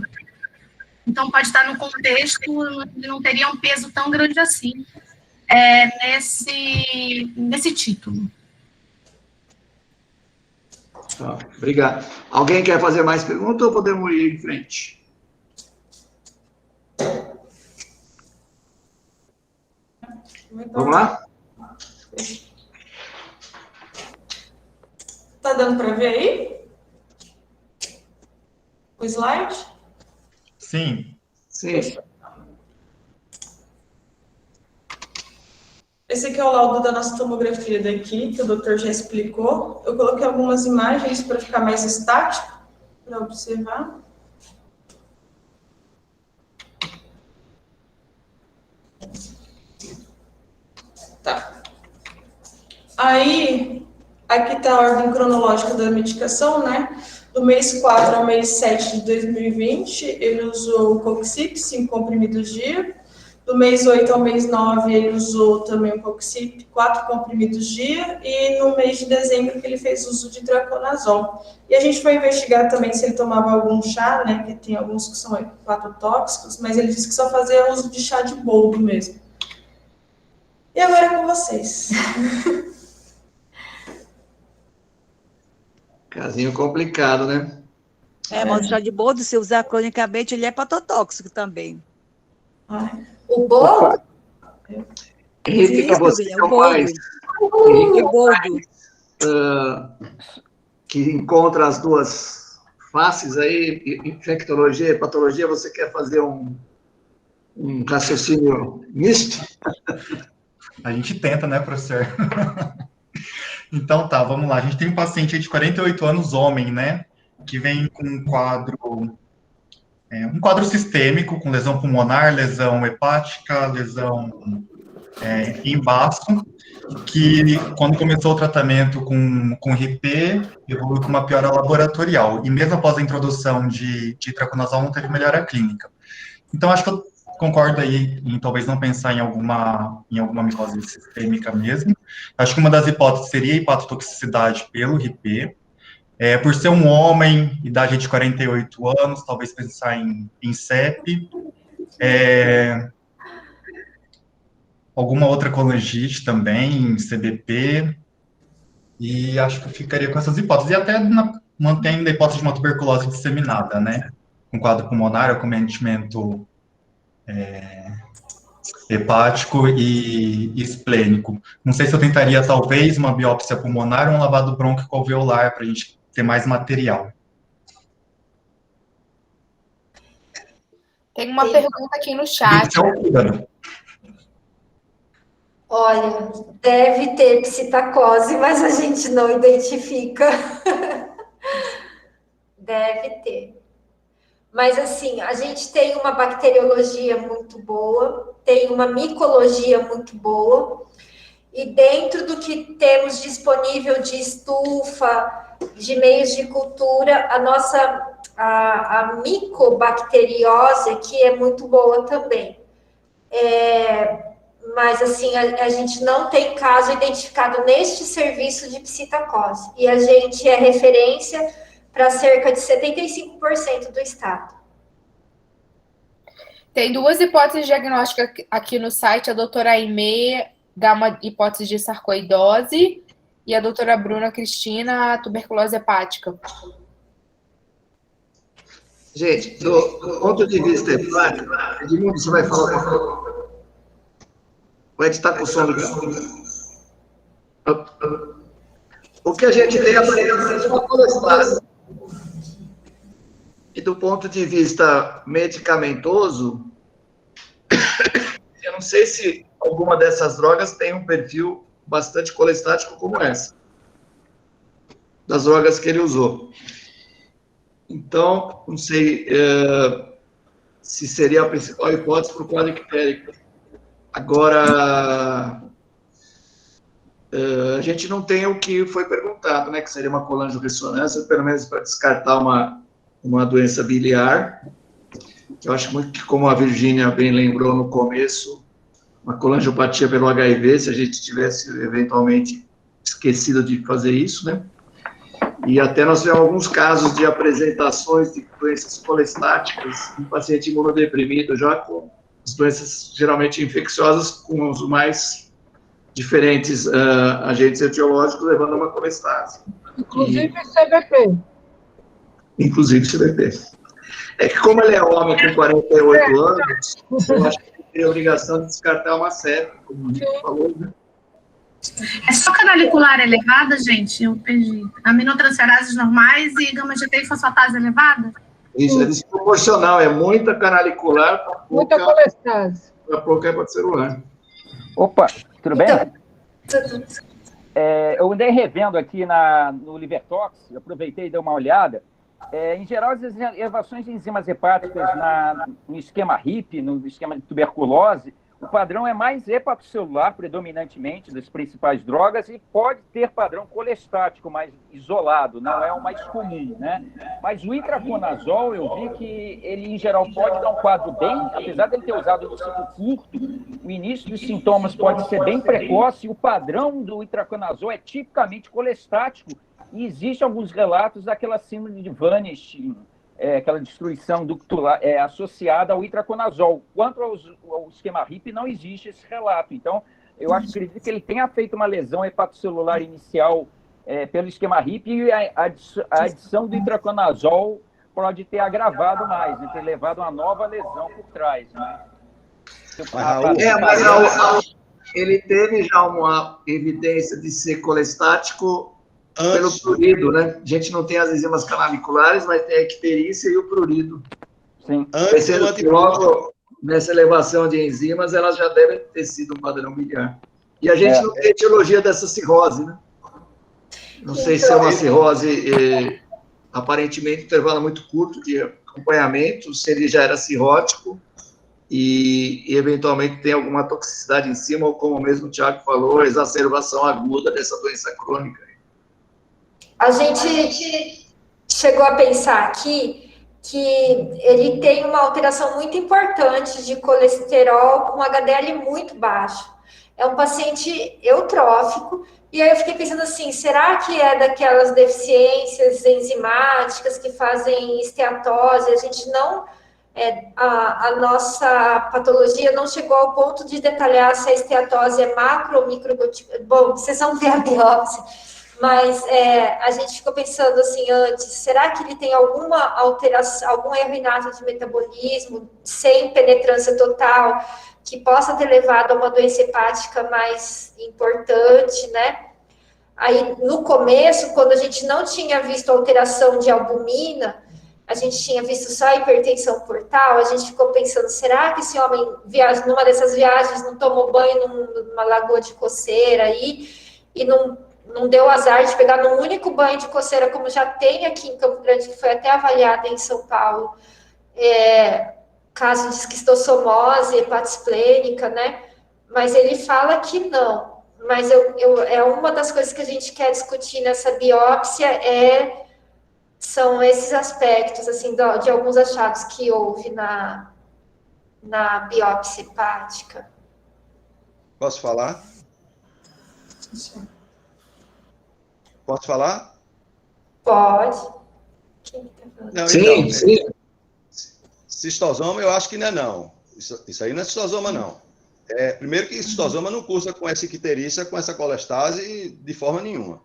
L: Então, pode estar no contexto, não teria um peso tão grande assim nesse título.
D: Tá, obrigado. Alguém quer fazer mais pergunta ou podemos ir em frente? Vamos lá?
B: Tá dando para ver aí? O slide?
G: Sim.
D: Sim.
B: Esse aqui é o laudo da nossa tomografia daqui, que o doutor já explicou. Eu coloquei algumas imagens para ficar mais estático, para observar. Tá. Aí, aqui está a ordem cronológica da medicação, né? Do mês 4 ao mês 7 de 2020, ele usou o Coxip, 5 comprimidos dia. Do mês 8 ao mês 9, ele usou também o Coxip, 4 comprimidos dia. E no mês de dezembro, que ele fez uso de itraconazol. E a gente foi investigar também se ele tomava algum chá, né? Que tem alguns que são hepatotóxicos, mas ele disse que só fazia uso de chá de boldo mesmo. E agora é com vocês.
D: Casinho complicado, né?
K: Mas o chá de boldo, se usar cronicamente, ele é patotóxico também.
C: O boldo?
D: Henrique, você é o mais... que encontra as duas faces aí, infectologia e patologia, você quer fazer um raciocínio misto?
G: A gente tenta, né, professor? Então tá, vamos lá. A gente tem um paciente aí de 48 anos, homem, né, que vem com um quadro sistêmico, com lesão pulmonar, lesão hepática, lesão em baço, que quando começou o tratamento com RP, evoluiu com uma piora laboratorial, e mesmo após a introdução de itraconazol, não teve melhora clínica. Então, acho que eu concordo aí em talvez não pensar em alguma micose sistêmica mesmo. Acho que uma das hipóteses seria a hepatotoxicidade pelo RP. Por ser um homem, idade de 48 anos, talvez pensar em CEP. Alguma outra colangite também, CBP. E acho que eu ficaria com essas hipóteses. E até mantendo a hipótese de uma tuberculose disseminada, né? Com quadro pulmonar, acometimento hepático e esplênico. Não sei se eu tentaria, talvez, uma biópsia pulmonar ou um lavado brônquico alveolar, para a gente ter mais material.
A: Tem uma pergunta aqui no chat.
C: Olha, deve ter psitacose, mas a gente não identifica. Deve ter. Mas, assim, a gente tem uma bacteriologia muito boa, tem uma micologia muito boa, e dentro do que temos disponível de estufa, de meios de cultura, a micobacteriose aqui é muito boa também. Mas, assim, a gente não tem caso identificado neste serviço de psitacose. E a gente é referência para cerca de 75% do estado.
A: Tem duas hipóteses diagnósticas aqui no site. A doutora Aimee dá uma hipótese de sarcoidose e a doutora Bruna Cristina, a tuberculose hepática.
D: Gente, do ponto de vista hepático, Edmundo, você vai falar uma coisa? O Ed está com sono. O que a gente tem é uma colestase. E do ponto de vista medicamentoso, eu não sei se alguma dessas drogas tem um perfil bastante colestático como essa, das drogas que ele usou. Então, não sei se seria a principal hipótese para o quadro ictérico. Agora, a gente não tem o que foi perguntado, né, que seria uma colangiorressonância, pelo menos para descartar uma doença biliar, que eu acho muito que, como a Virgínia bem lembrou no começo, uma colangiopatia pelo HIV, se a gente tivesse eventualmente esquecido de fazer isso, né? E até nós tivemos alguns casos de apresentações de doenças colestáticas em paciente imunodeprimido, já com as doenças geralmente infecciosas, com os mais diferentes agentes etiológicos, levando a uma colestase.
J: Inclusive CBP.
D: Inclusive CBP. É que como ele é homem com 48 anos, eu acho que ele tem a obrigação de descartar uma série, como o Nico falou, né?
L: É só canalicular elevada, gente? Eu perdi. Aminotransferases normais e gama-GT e fosfatase elevada?
D: Isso é desproporcional, é muita canalicular para
J: muita colestase.
D: Para pouca hepatocelular.
O: Opa, tudo bem? Eu andei revendo aqui no Livertox, aproveitei e dei uma olhada. Em geral, as elevações de enzimas hepáticas no esquema RIP, no esquema de tuberculose, o padrão é mais hepatocelular, predominantemente, das principais drogas, e pode ter padrão colestático mais isolado, não é o mais comum, né? Mas o itraconazol, eu vi que ele, em geral, pode dar um quadro bem, apesar de ele ter usado no ciclo curto, o início dos sintomas pode ser bem precoce, e o padrão do itraconazol é tipicamente colestático, e existem alguns relatos daquela síndrome de Vanesh, aquela destruição ductular associada ao itraconazol. Quanto ao esquema RIP, não existe esse relato. Então, eu acredito que ele tenha feito uma lesão hepatocelular inicial pelo esquema RIP e a adição do itraconazol pode ter agravado mais, né? Ter levado uma nova lesão por trás, né?
D: Mas ele teve já uma evidência de ser colestático pelo prurido, né? A gente não tem as enzimas canaliculares, mas tem a icterícia e o prurido.
O: Sim.
D: Pensando que logo nessa elevação de enzimas, elas já devem ter sido um padrão biliar. E a gente não tem etiologia dessa cirrose, né? Não sei se é uma cirrose, aparentemente, intervalo muito curto de acompanhamento, se ele já era cirrótico e eventualmente tem alguma toxicidade em cima, ou como mesmo o Tiago falou, exacerbação aguda dessa doença crônica.
C: A gente chegou a pensar aqui que ele tem uma alteração muito importante de colesterol com HDL muito baixo. É um paciente eutrófico, e aí eu fiquei pensando assim, será que é daquelas deficiências enzimáticas que fazem esteatose? A gente não... a nossa patologia não chegou ao ponto de detalhar se a esteatose é macro ou microgotícula. Bom, vocês vão ver a biópsia. Mas a gente ficou pensando assim antes, será que ele tem alguma alteração, algum erro inato de metabolismo, sem penetrância total, que possa ter levado a uma doença hepática mais importante, né? Aí, no começo, quando a gente não tinha visto alteração de albumina, a gente tinha visto só hipertensão portal, a gente ficou pensando, será que esse homem, numa dessas viagens, não tomou banho numa lagoa de coceira aí, e não deu azar de pegar num único banho de coceira, como já tem aqui em Campo Grande, que foi até avaliada em São Paulo, caso de esquistossomose, hepatosplênica, né? Mas ele fala que não. Mas é uma das coisas que a gente quer discutir nessa biópsia são esses aspectos, assim, de alguns achados que houve na biópsia hepática.
I: Posso falar? Posso falar?
C: Pode.
I: Não,
D: sim,
I: então,
D: sim.
I: Cistosoma, eu acho que não é não. Isso aí não é cistosoma, não. Primeiro que cistosoma não cursa com essa icterícia, com essa colestase, de forma nenhuma.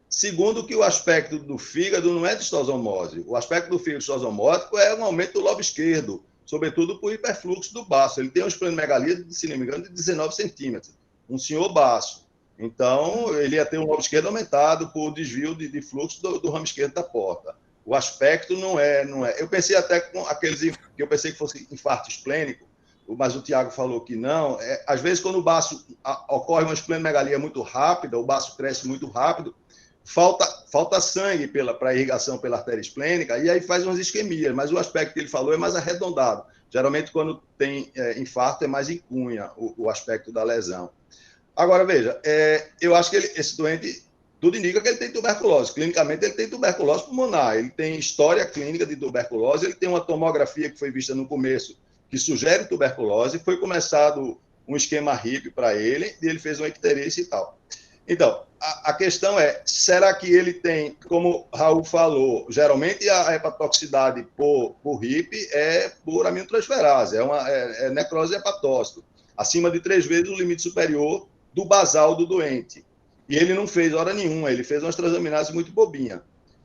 I: Segundo, que o aspecto do fígado não é cistosomose. O aspecto do fígado cistosomótico é um aumento do lobo esquerdo, sobretudo por hiperfluxo do baço. Ele tem uma esplenomegalia, se não me engano, de 19 centímetros. Um senhor baço. Então, ele ia ter um lobo esquerdo aumentado por desvio de fluxo do ramo esquerdo da porta. O aspecto não é. Eu pensei até com aqueles que eu pensei que fosse infarto esplênico, mas o Tiago falou que não. Às vezes, quando o baço ocorre uma esplenomegalia muito rápida, o baço cresce muito rápido, falta sangue para a irrigação pela artéria esplênica, e aí faz umas isquemias, mas o aspecto que ele falou é mais arredondado. Geralmente, quando tem infarto, é mais em cunha o aspecto da lesão. Agora, veja, eu acho que esse doente, tudo indica que ele tem tuberculose. Clinicamente, ele tem tuberculose pulmonar, ele tem história clínica de tuberculose, ele tem uma tomografia que foi vista no começo, que sugere tuberculose, foi começado um esquema HIP para ele, e ele fez uma icterícia e tal. Então, a questão é, será que ele tem, como o Raul falou, geralmente a hepatotoxicidade por HIP é por aminotransferase, é necrose hepatócito, acima de 3 vezes o limite superior do basal do doente. E ele não fez hora nenhuma, ele fez umas transaminases muito bobinha.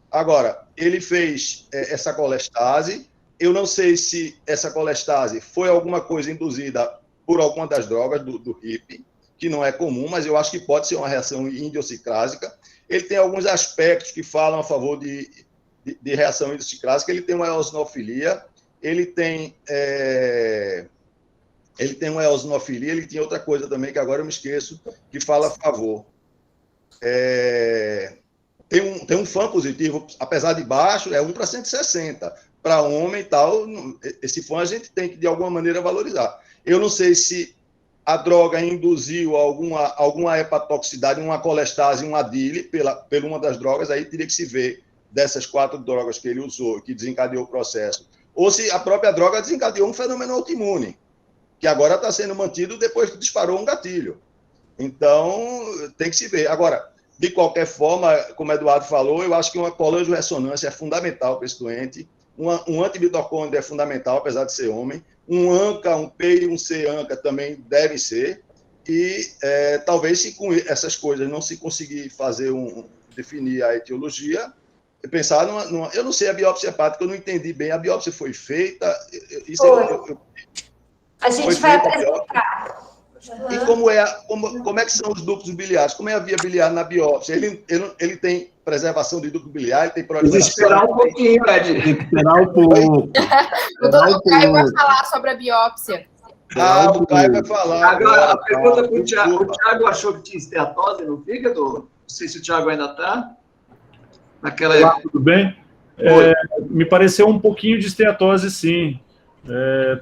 I: Agora, ele fez essa colestase, eu não sei se essa colestase foi alguma coisa induzida por alguma das drogas do HIP, que não é comum, mas eu acho que pode ser uma reação idiosincrásica. Ele tem alguns aspectos que falam a favor de reação idiosincrásica, ele tem uma eosinofilia, ele tem uma eosinofilia, ele tinha outra coisa também, que agora eu me esqueço, que fala a favor. Tem um FAM positivo, apesar de baixo, é 1 para 160. Para homem e tal, esse FAM a gente tem que, de alguma maneira, valorizar. Eu não sei se a droga induziu alguma hepatotoxicidade, uma colestase, um adile, pela uma das drogas, aí teria que se ver dessas 4 drogas que ele usou, que desencadeou o processo. Ou se a própria droga desencadeou um fenômeno autoimune, que agora está sendo mantido depois que disparou um gatilho. Então, tem que se ver. Agora, de qualquer forma, como o Eduardo falou, eu acho que uma colangio-ressonância é fundamental para esse doente, um antimitocôndrio é fundamental, apesar de ser homem, um ANCA, um P e um C ANCA também devem ser, e talvez se com essas coisas não se conseguir definir a etiologia, pensar eu não sei a biópsia hepática, eu não entendi bem. A biópsia foi feita? Isso
C: a gente vai apresentar.
I: E como é que são os ductos biliares? Como é a via biliar na biópsia? Ele tem preservação de ducto biliar, ele tem proliferação...
D: Tem que esperar um pouquinho, Ed.
N: Tem que esperar um pouco.
A: O doutor Caio vai falar sobre a biópsia.
I: O Caio vai falar.
D: Agora, a pergunta para o Thiago. O Thiago achou que tinha esteatose no fígado? Não sei se o Thiago ainda está. Naquela época.
M: Tudo bem? Me pareceu um pouquinho de esteatose, sim.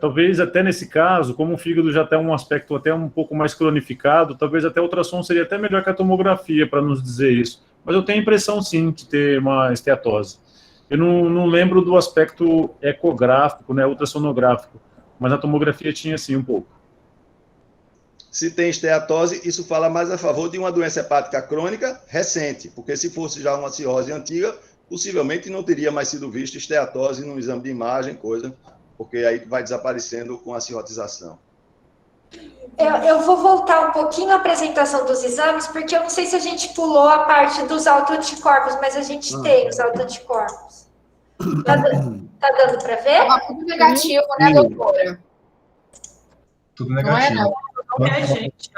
M: Talvez até nesse caso, como o fígado já tem um aspecto até um pouco mais cronificado, talvez até o ultrassom seria até melhor que a tomografia para nos dizer isso. Mas eu tenho a impressão, sim, de ter uma esteatose. Eu não lembro do aspecto ecográfico, né, ultrassonográfico, mas na tomografia tinha, sim, um pouco.
I: Se tem esteatose, isso fala mais a favor de uma doença hepática crônica recente, porque se fosse já uma cirrose antiga, possivelmente não teria mais sido visto esteatose no exame de imagem, coisa, porque aí vai desaparecendo com a cirrotização.
C: Eu vou voltar um pouquinho à apresentação dos exames, porque eu não sei se a gente pulou a parte dos autoanticorpos, mas a gente tem os autoanticorpos. Tá dando para ver?
A: Tudo negativo, né, doutora?
G: Tudo negativo.
B: Não reagente.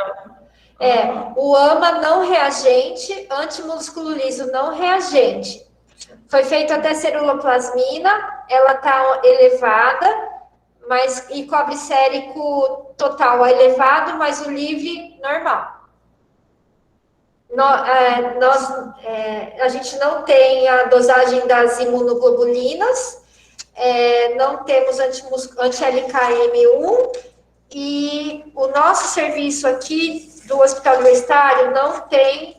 C: O AMA não reagente, antimusculo liso não reagente. Foi feito até ceruloplasmina, ela está elevada, e cobre sérico total elevado, mas o LIV normal. A gente não tem a dosagem das imunoglobulinas, não temos anti-LKM1, e o nosso serviço aqui do Hospital Universitário não tem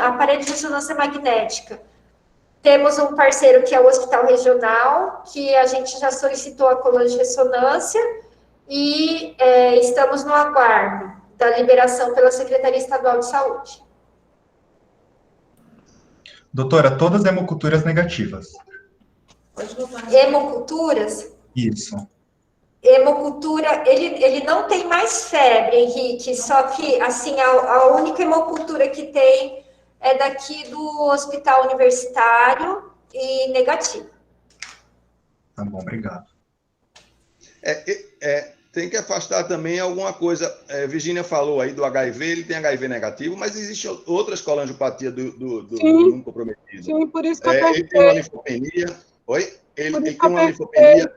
C: aparelho de ressonância magnética. Temos um parceiro que é o Hospital Regional, que a gente já solicitou a coluna de ressonância e estamos no aguardo da liberação pela Secretaria Estadual de Saúde.
G: Doutora, todas hemoculturas negativas.
C: Hemoculturas?
G: Isso.
C: Hemocultura, ele não tem mais febre, Henrique, só que, assim, a única hemocultura que tem é daqui do Hospital Universitário e negativo.
G: Tá bom, obrigado.
I: Tem que afastar também alguma coisa. Virgínia falou aí do HIV, ele tem HIV negativo, mas existem outras colangiopatias do imuno comprometido.
J: Sim, por isso que eu perguntei.
I: Ele tem uma linfopenia. Oi? Ele tem uma linfopenia.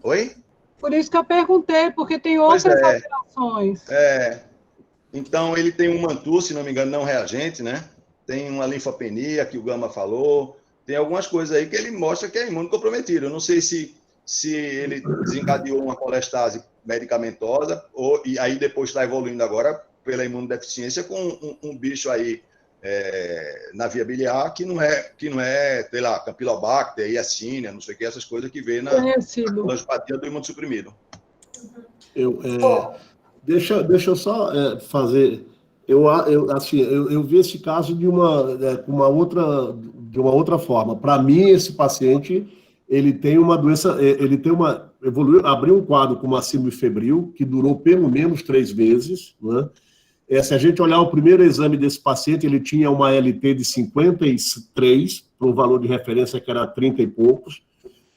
I: Oi?
J: Por isso que eu perguntei, porque tem outras alterações.
I: Então, ele tem um mantu, se não me engano, não reagente, né? Tem uma linfopenia, que o Gama falou. Tem algumas coisas aí que ele mostra que é imunocomprometido. Eu não sei se ele desencadeou uma colestase medicamentosa, e aí depois está evoluindo agora pela imunodeficiência com um bicho aí na via biliar que não é, sei lá, Campylobacter, Yersinia, não sei o que, essas coisas que vê na colangiopatia do imunossuprimido.
N: Deixa eu só fazer... Eu vi esse caso de uma outra forma. Para mim, esse paciente, ele tem uma doença... abriu um quadro com uma síndrome febril, que durou pelo menos 3 meses, né? Se a gente olhar o primeiro exame desse paciente, ele tinha uma LT de 53, para um valor de referência que era 30 e poucos.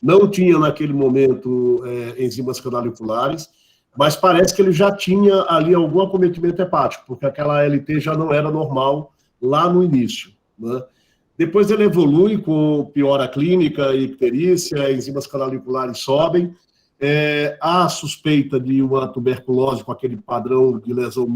N: Não tinha, naquele momento, enzimas canaliculares, mas parece que ele já tinha ali algum acometimento hepático, porque aquela LT já não era normal lá no início, né? Depois ele evolui com piora clínica, icterícia, enzimas canaliculares sobem, há suspeita de uma tuberculose com aquele padrão de lesão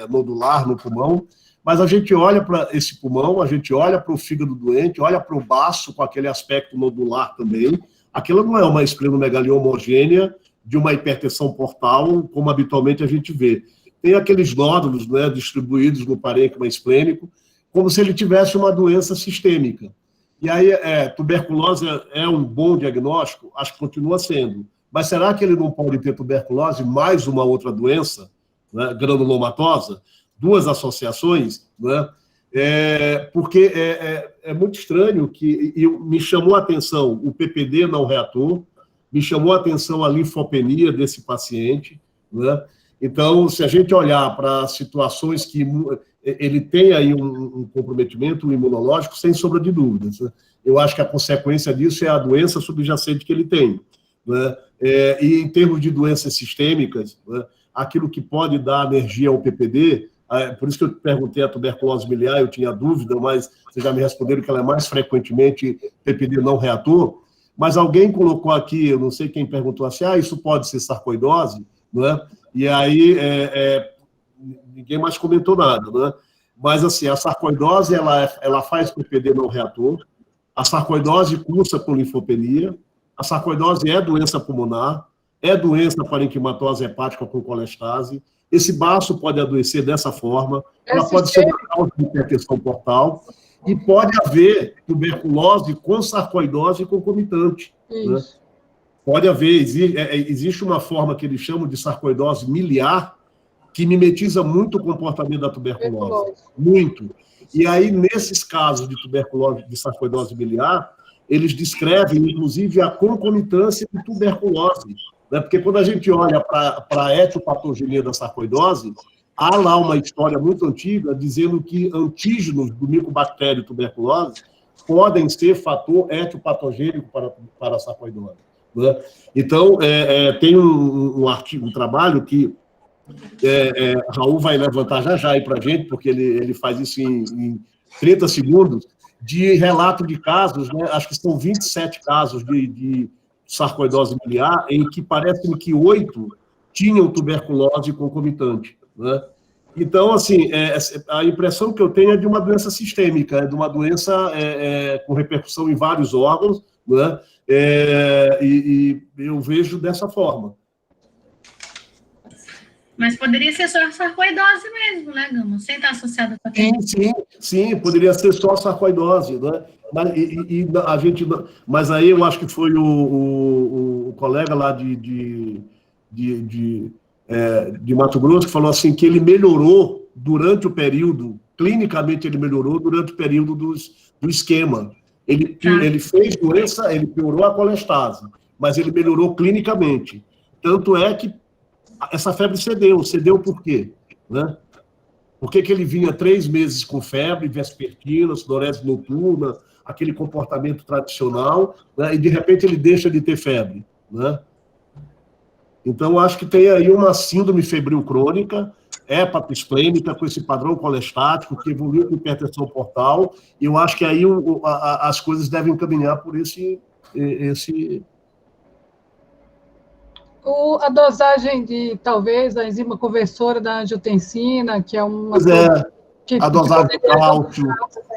N: nodular no pulmão, mas a gente olha para esse pulmão, a gente olha para o fígado doente, olha para o baço com aquele aspecto nodular também. Aquilo não é uma esplenomegalia homogênea de uma hipertensão portal, como habitualmente a gente vê. Tem aqueles nódulos, né, distribuídos no parênquima esplênico, como se ele tivesse uma doença sistêmica. E aí, tuberculose é um bom diagnóstico? Acho que continua sendo. Mas será que ele não pode ter tuberculose mais uma outra doença, né, granulomatosa? 2 associações, né? Porque é muito estranho que me chamou a atenção o PPD não reator, me chamou a atenção a linfopenia desse paciente, né? Então, se a gente olhar para situações que ele tem aí um comprometimento imunológico, sem sombra de dúvidas, né? Eu acho que a consequência disso é a doença subjacente que ele tem, né? E em termos de doenças sistêmicas, né, aquilo que pode dar alergia ao PPD, por isso que eu perguntei a tuberculose miliar, eu tinha dúvida, mas vocês já me responderam que ela é mais frequentemente PPD não reator, mas alguém colocou aqui, eu não sei quem perguntou assim, isso pode ser sarcoidose, né? E aí ninguém mais comentou nada, né? Mas assim, a sarcoidose, ela faz PPD não reator, a sarcoidose cursa com linfopenia, a sarcoidose é doença pulmonar, é doença parenquimatose hepática com colestase, esse baço pode adoecer dessa forma, ela pode ser uma causa de hipertensão portal, e pode haver tuberculose com sarcoidose concomitante. Né? Pode haver, existe uma forma que eles chamam de sarcoidose miliar, que mimetiza muito o comportamento da tuberculose. Muito. E aí, nesses casos de tuberculose, de sarcoidose miliar, eles descrevem, inclusive, a concomitância de tuberculose. Né? Porque quando a gente olha para a etiopatogenia da sarcoidose, há lá uma história muito antiga dizendo que antígenos do micobactério tuberculose podem ser fator etiopatogênico para a sarcoidose. Né? Então, tem um trabalho que Raul vai levantar já aí para a gente, porque ele faz isso em 30 segundos, de relato de casos, né? Acho que são 27 casos de sarcoidose miliar, em que parece-me que 8 tinham tuberculose concomitante. Né? Então, assim, a impressão que eu tenho é de uma doença sistêmica, é de uma doença com repercussão em vários órgãos, né? E eu vejo dessa forma.
L: Mas poderia ser só sarcoidose mesmo, né, Gama? Sem estar associado com a
N: Sim, poderia ser só sarcoidose, né? Mas aí eu acho que foi o colega lá de Mato Grosso que falou assim que ele melhorou durante o período, clinicamente ele melhorou durante o período do esquema. Ele fez doença, ele piorou a colestase, mas ele melhorou clinicamente. Tanto é que essa febre cedeu por quê? Né? Por que ele vinha 3 meses com febre, vespertina, sudorese noturna, aquele comportamento tradicional, né? E de repente ele deixa de ter febre, né? Então, acho que tem aí uma síndrome febril crônica, hepatosplênica, com esse padrão colestático, que evoluiu com hipertensão portal, e eu acho que aí as coisas devem caminhar por esse...
J: A dosagem de, talvez, a enzima conversora da angiotensina, que é uma...
N: a dosagem de cálcio.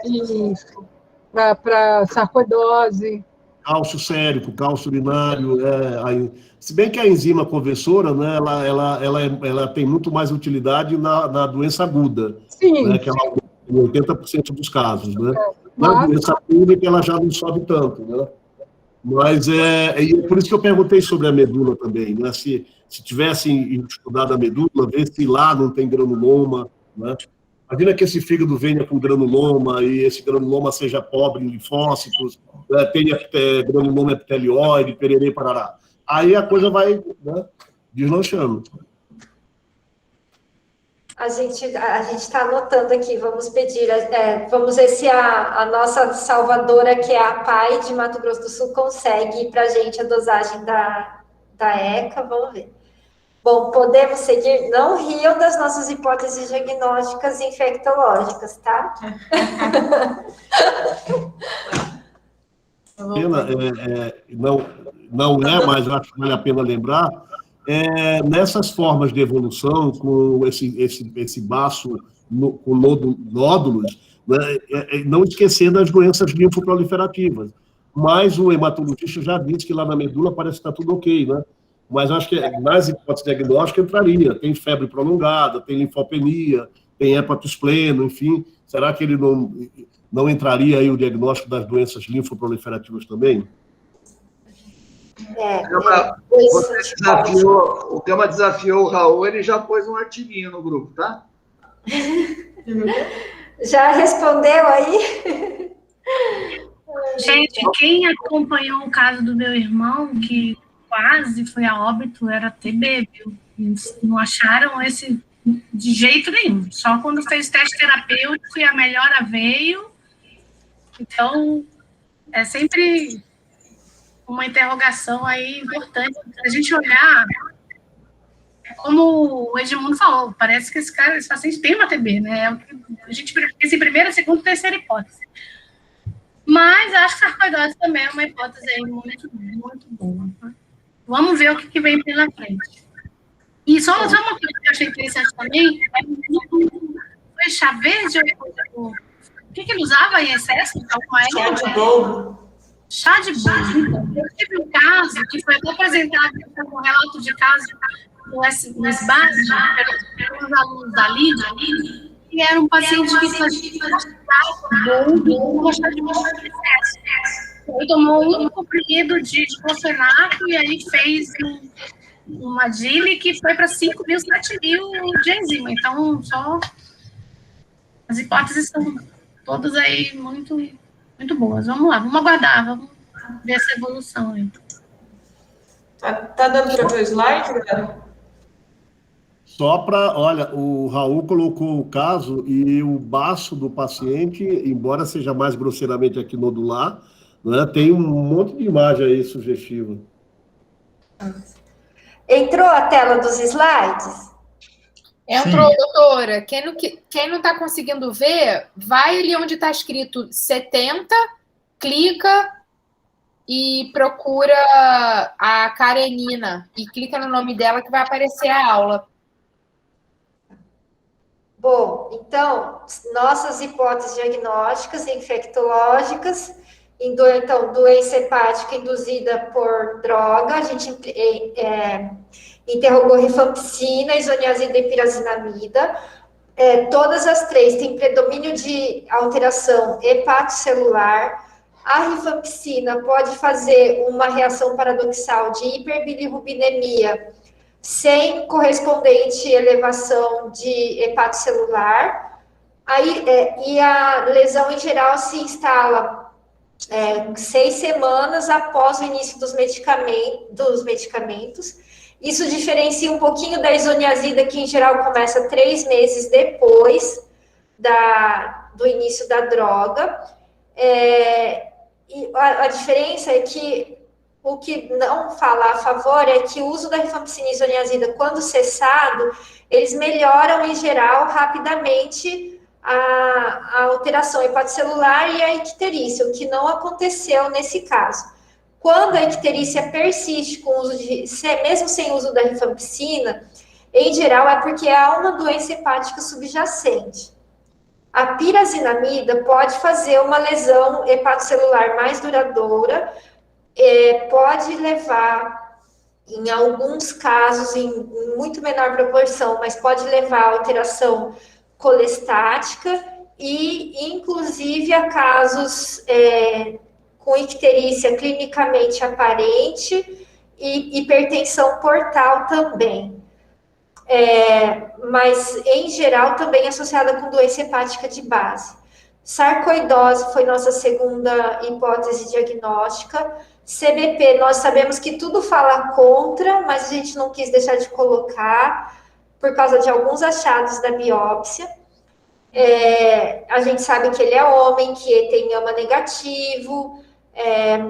J: Isso, para sarcoidose.
N: Cálcio sérico, cálcio urinário. Se bem que a enzima conversora, né, ela tem muito mais utilidade na doença aguda.
J: Sim.
N: Né, que é em 80% dos casos. Né? Na doença crônica, ela já não sobe tanto, né? Mas e por isso que eu perguntei sobre a medula também, né? Se tivessem estudado a medula, ver se lá não tem granuloma, né? Imagina que esse fígado venha com granuloma e esse granuloma seja pobre em linfócitos, né? Tenha granuloma epitelioide, pererê, parará. Aí a coisa vai, né, deslanchando.
C: A gente está anotando aqui, vamos pedir, vamos ver se a nossa salvadora, que é a PAI de Mato Grosso do Sul, consegue para a gente a dosagem da ECA, vamos ver. Bom, podemos seguir, não riam das nossas hipóteses diagnósticas e infectológicas, tá?
N: Não é, mas acho que vale a pena lembrar, nessas formas de evolução, com esse baço com nódulos, né, não esquecer das doenças linfoproliferativas. Mas o hematologista já disse que lá na medula parece que está tudo ok, né? Mas acho que nas hipóteses diagnósticas entraria. Tem febre prolongada, tem linfopenia, tem hepatospleno, enfim. Será que ele não entraria aí o diagnóstico das doenças linfoproliferativas também?
D: O Gama desafiou o Raul, ele já pôs um artiguinho no grupo, tá?
C: Já respondeu aí?
L: Gente, quem acompanhou o caso do meu irmão, que quase foi a óbito, era TB, viu? Não acharam esse De jeito nenhum. Só quando fez teste terapêutico e a melhora veio. Então, é sempre uma interrogação aí importante. A gente olhar, como o Edmundo falou, parece que esse paciente tem uma TB, né? A gente pensa em primeira, segunda e terceira hipótese. Mas acho que a sarcoidose também é uma hipótese aí muito, muito boa. Vamos ver o que vem pela frente. E só uma coisa que eu achei interessante também, foi chá verde, o que ele usava em excesso?
B: Chá de boldo.
L: Chá de boldo. Eu tive um caso que foi até apresentado como um relato de caso no SBAS, pelos alunos da LID, que era um paciente que fazia chá de boldo de excesso. Ele tomou um comprimido de diclofenaco e aí fez uma DILI que foi para 5.000, 7.000 de enzima. Então, só as hipóteses são todas aí muito, muito boas. Vamos lá, vamos aguardar, vamos ver essa evolução aí.
B: Tá dando para ver o slide, galera?
N: Só para, olha, o Raul colocou o caso e o baço do paciente, embora seja mais grosseiramente aqui nodular, né, tem um monte de imagem aí sugestiva.
C: Entrou a tela dos slides?
A: Entrou, doutora. Quem não está conseguindo ver, vai ali onde está escrito 70, clica e procura a Karenina e clica no nome dela que vai aparecer a aula.
C: Bom, então, nossas hipóteses diagnósticas e infectológicas, então, doença hepática induzida por droga, a gente interrogou rifampicina, isoniazida e pirazinamida. Todas as três têm predomínio de alteração hepatocelular. A rifampicina pode fazer uma reação paradoxal de hiperbilirrubinemia sem correspondente elevação de hepatocelular. E a lesão, em geral, se instala 6 semanas após o início dos medicamentos. Isso diferencia um pouquinho da isoniazida, que em geral começa 3 meses depois do início da droga. E a diferença é que o que não fala a favor é que o uso da rifampicina e isoniazida, quando cessado, eles melhoram em geral rapidamente a alteração hepatocelular e a icterícia, o que não aconteceu nesse caso. Quando a icterícia persiste com o uso mesmo sem uso da rifampicina, em geral é porque há uma doença hepática subjacente. A pirazinamida pode fazer uma lesão hepatocelular mais duradoura, pode levar, em alguns casos, em muito menor proporção, mas pode levar a alteração colestática e, inclusive, a casos com icterícia clinicamente aparente e hipertensão portal também. Mas, em geral, também associada com doença hepática de base. Sarcoidose foi nossa segunda hipótese diagnóstica. CBP, nós sabemos que tudo fala contra, mas a gente não quis deixar de colocar, por causa de alguns achados da biópsia. A gente sabe que ele é homem, que ele tem AMA negativo,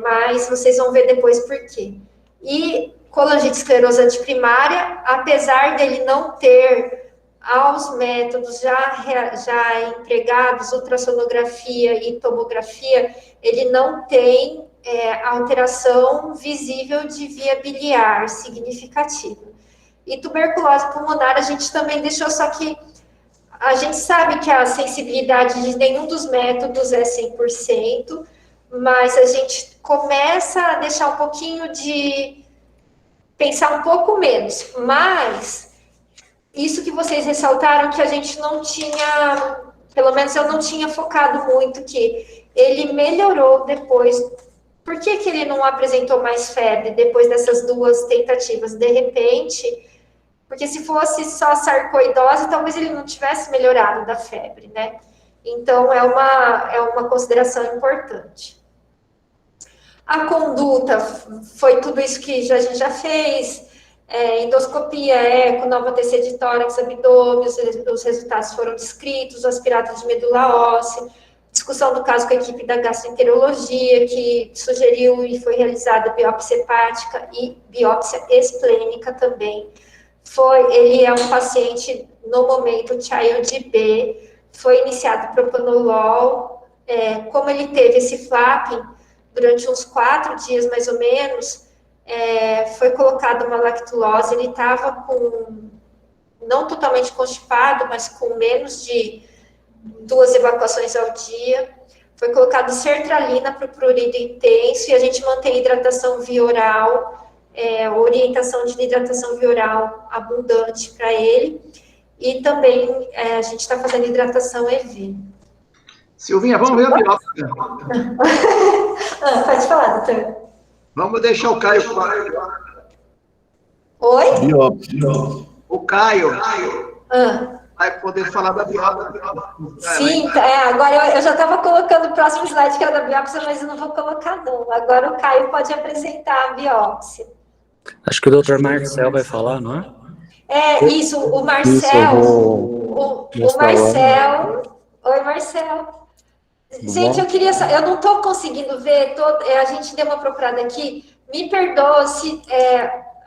C: mas vocês vão ver depois por quê. E colangite esclerosante primária, apesar dele não ter aos métodos já empregados, ultrassonografia e tomografia, ele não tem alteração visível de via biliar significativa. E tuberculose pulmonar a gente também deixou, só que a gente sabe que a sensibilidade de nenhum dos métodos é 100%, mas a gente começa a deixar um pouquinho de pensar um pouco menos. Mas isso que vocês ressaltaram, que a gente não tinha, pelo menos eu não tinha focado muito, que ele melhorou depois. Por que ele não apresentou mais febre depois dessas 2 tentativas? De repente, porque se fosse só sarcoidose, talvez ele não tivesse melhorado da febre, né? Então, é uma consideração importante. A conduta foi tudo isso que a gente já fez. endoscopia, eco, nova TC de tórax, abdômen, os resultados foram descritos, aspirado de medula óssea, discussão do caso com a equipe da gastroenterologia, que sugeriu e foi realizada biópsia hepática e biópsia esplênica também. Ele é um paciente, no momento, Child B, foi iniciado propanolol, como ele teve esse flapping durante uns 4 dias, mais ou menos, foi colocada uma lactulose, ele estava não totalmente constipado, mas com menos de 2 evacuações ao dia, foi colocado sertralina para o prurido intenso, e a gente mantém hidratação via oral, orientação de hidratação via oral abundante para ele, e também a gente está fazendo hidratação EV.
D: Silvinha, vamos ver a biópsia.
C: Pode falar, doutor.
D: Vamos deixar o Caio falar.
C: Oi?
N: Biópsia.
D: O Caio vai poder falar da biópsia.
C: Sim, agora eu já estava colocando o próximo slide, que era da biópsia, mas eu não vou colocar, não. Agora o Caio pode apresentar a biópsia.
P: Acho que o doutor Marcel vai falar, não é?
C: Isso, o Marcel. O Marcel. Oi, Marcel. Gente, eu não estou conseguindo ver, a gente deu uma procurada aqui, me perdoa se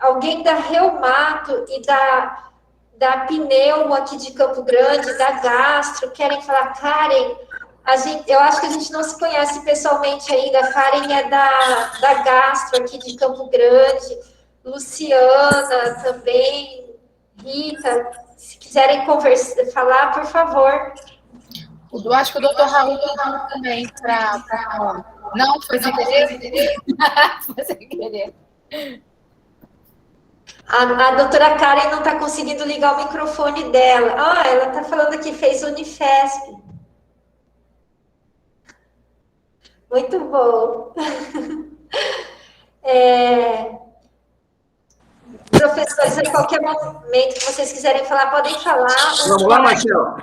C: alguém da Reumato e da Pneumo aqui de Campo Grande, da Gastro, querem falar. Karen, eu acho que a gente não se conhece pessoalmente ainda. A Karen é da Gastro aqui de Campo Grande, Luciana também, Rita, se quiserem falar, por favor.
A: Eu acho que o doutor Raul também Não, foi sem querer. Foi sem querer.
C: A doutora Karen não está conseguindo ligar o microfone dela. Ela está falando que fez Unifesp. Muito bom. Professores, a qualquer momento que vocês quiserem falar, podem falar.
D: Vamos lá, Marcelo.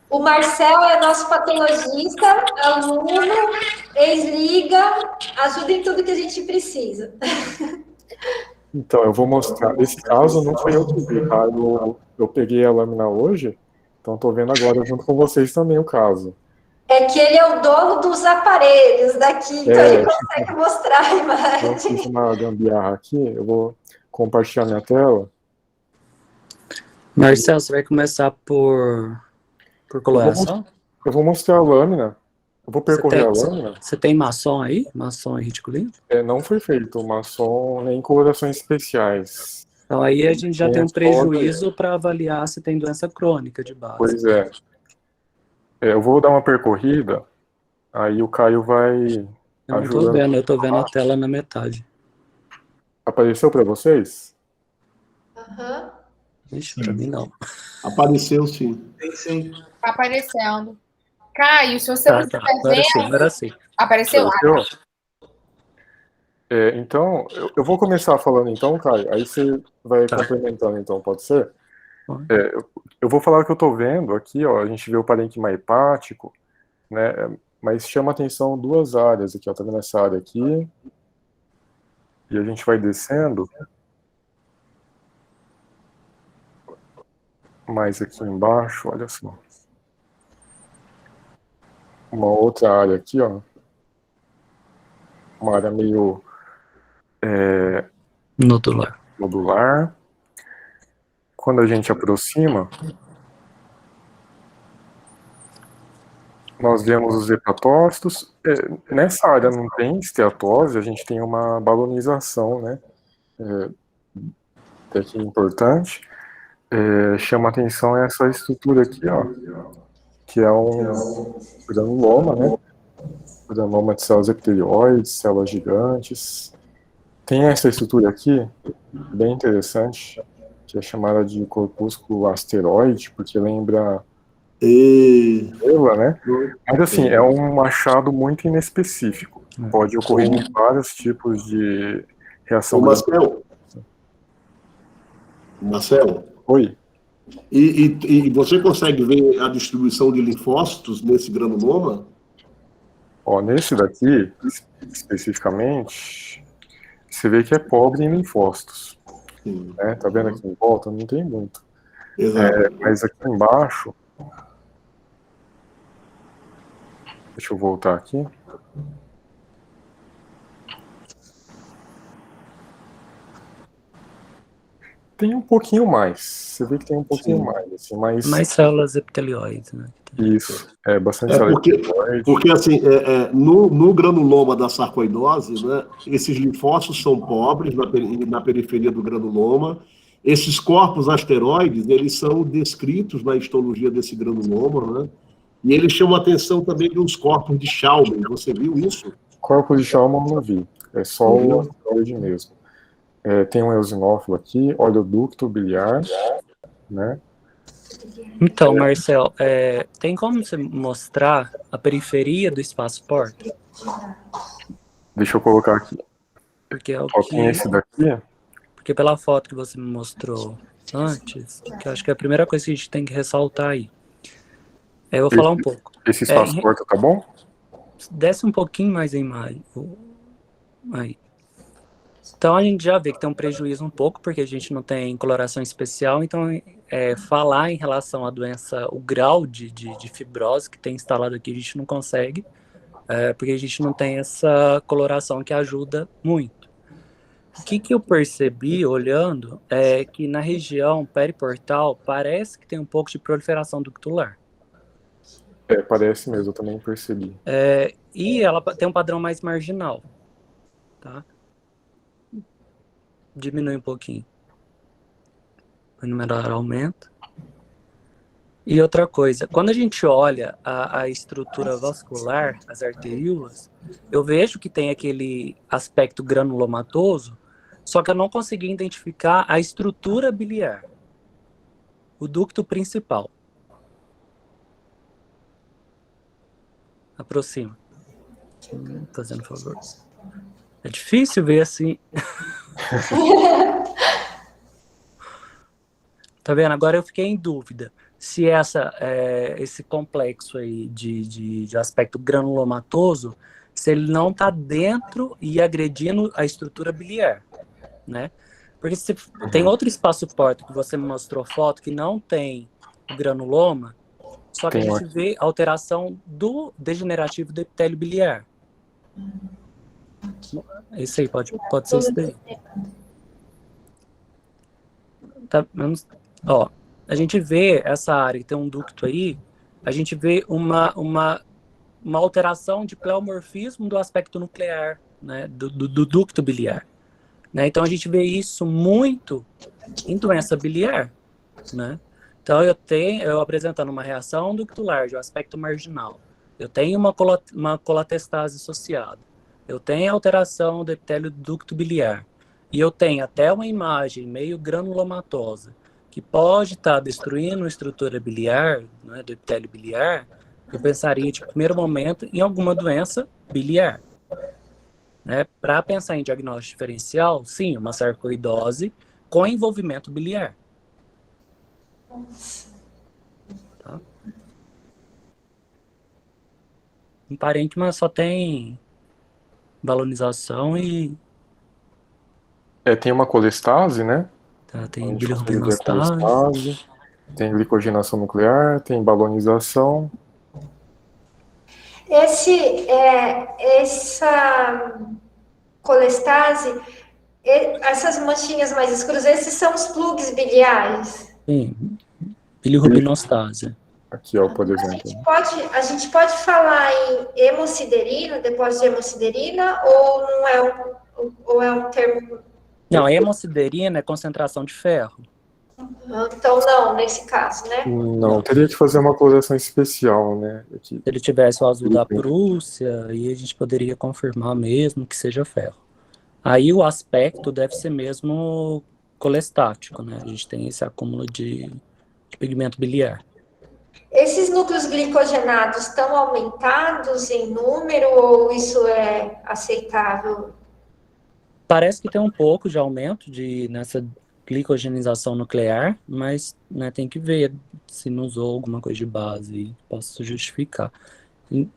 C: O Marcel é nosso patologista, aluno, ex-liga, ajuda em tudo que a gente precisa.
Q: Então, eu vou mostrar. Esse caso não foi eu que vi, tá? Eu peguei a lâmina hoje, então estou vendo agora junto com vocês também o caso.
C: É que ele é o dono dos aparelhos daqui, então ele consegue mostrar a imagem.
Q: Eu fiz uma gambiarra aqui, eu vou compartilhar minha tela.
P: Marcelo, você vai começar por coloração?
Q: Eu vou mostrar a lâmina. Eu vou percorrer a lâmina.
P: Você tem maçom aí? Maçom e reticulino?
Q: Não foi feito maçom nem colorações especiais.
P: Então aí a gente já tem um prejuízo para avaliar se tem doença crônica de base.
Q: Pois é. Eu vou dar uma percorrida, aí o Caio vai ajudando.
P: Eu tô vendo a tela na metade.
Q: Apareceu para vocês?
C: Aham.
P: Ixi, para mim não.
N: Apareceu, sim.
D: Sim.
A: Tá aparecendo. Caio, se você não estiver vendo...
P: Agora sim.
A: Apareceu?
Q: Então, eu vou começar falando então, Caio, aí você vai complementando então, pode ser? Eu vou falar o que eu estou vendo aqui, ó, a gente vê o parênquima hepático, né, mas chama atenção 2 áreas aqui, ó, tá vendo essa área aqui, e a gente vai descendo, mais aqui embaixo, olha só. Uma outra área aqui, ó, uma área meio nodular. Quando a gente aproxima, nós vemos os hepatócitos. Nessa área não tem esteatose, a gente tem uma balonização, né? Até que é importante. Chama atenção essa estrutura aqui, ó, que é um granuloma, né? Granuloma de células epitelióides, células gigantes. Tem essa estrutura aqui, bem interessante, que é chamada de corpúsculo asteroide, porque lembra estrela, né? Mas assim, é um achado muito inespecífico. Pode ocorrer em vários tipos de reação.
N: Marcelo?
Q: Oi.
N: E você consegue ver a distribuição de linfócitos nesse granuloma?
Q: Ó, nesse daqui, especificamente, você vê que é pobre em linfócitos. Né? Tá vendo aqui em volta? Não tem muito.
N: Exato.
Q: Mas aqui embaixo... Deixa eu voltar aqui. Tem um pouquinho mais. Você vê que tem um pouquinho mais. Assim,
P: Mais células epitelioides, né?
Q: Isso, bastante
N: porque assim, no granuloma da sarcoidose, né, esses linfócitos são pobres na periferia do granuloma. Esses corpos asteroides, eles são descritos na histologia desse granuloma, né? E eles chamam a atenção também de uns corpos de Schaumann. Você viu isso?
Q: Corpo de Schaumann eu não vi. É só o asteroide mesmo. Tem um eosinófilo aqui, oleoducto biliar, né?
P: Então, Marcel, tem como você mostrar a periferia do espaço porta?
Q: Deixa eu colocar aqui.
P: Porque é o
Q: Tem esse daqui.
P: Porque pela foto que você me mostrou antes, que eu acho que é a primeira coisa que a gente tem que ressaltar aí. Eu vou falar um pouco.
Q: Esse espaço porta tá bom?
P: Desce um pouquinho mais a imagem. Aí. Então a gente já vê que tem um prejuízo um pouco, porque a gente não tem coloração especial, então falar em relação à doença, o grau de fibrose que tem instalado aqui, a gente não consegue, porque a gente não tem essa coloração que ajuda muito. O que eu percebi olhando é que na região periportal parece que tem um pouco de proliferação ductular.
Q: Parece mesmo, eu também percebi.
P: E ela tem um padrão mais marginal, tá? Diminui um pouquinho. O numerário aumenta. E outra coisa, quando a gente olha a estrutura vascular, as arteríolas, eu vejo que tem aquele aspecto granulomatoso, só que eu não consegui identificar a estrutura biliar, o ducto principal. Aproxima. Fazendo favor. É difícil ver assim. Tá vendo? Agora eu fiquei em dúvida se esse complexo aí de aspecto granulomatoso, se ele não está dentro e agredindo a estrutura biliar, né? Porque se tem outro espaço porta que você me mostrou foto que não tem o granuloma, só que a gente vê alteração do degenerativo do epitélio biliar. Esse aí pode ser isso daí. Tá, vamos, a gente vê essa área que tem um ducto aí, a gente vê uma alteração de pleomorfismo do aspecto nuclear, né, do ducto biliar. Né? Então a gente vê isso muito em doença biliar, né? Então eu apresentando uma reação ductular de um aspecto marginal, eu tenho uma colatestase associada, eu tenho alteração do epitélio do ducto biliar, e eu tenho até uma imagem meio granulomatosa, que pode estar destruindo a estrutura biliar, né, do epitélio biliar, eu pensaria, de primeiro momento, em alguma doença biliar. Né? Para pensar em diagnóstico diferencial, sim, uma sarcoidose com envolvimento biliar. Tá? Um parênquima só tem balonização e...
Q: tem uma colestase, né?
P: Tá, tem bilirrubinostase.
Q: Tem glicogenação nuclear, tem balonização.
C: Essa colestase, essas manchinhas mais escuras, esses são os plugs biliares?
P: Sim, bilirrubinostase.
Q: Aqui, por exemplo.
C: A gente pode falar em hemosiderina, depósito de hemosiderina, ou é um termo...
P: Não, a hemosiderina é concentração de ferro.
C: Então, não, nesse caso, né?
Q: Não, teria que fazer uma coloração especial, né? Aqui.
P: Se ele tivesse o azul da Prússia, aí a gente poderia confirmar mesmo que seja ferro. Aí o aspecto deve ser mesmo colestático, né? A gente tem esse acúmulo de pigmento biliar.
C: Esses núcleos glicogenados estão aumentados em número ou isso é aceitável?
P: Parece que tem um pouco de aumento nessa glicogenização nuclear, mas né, tem que ver se não usou alguma coisa de base e posso justificar. O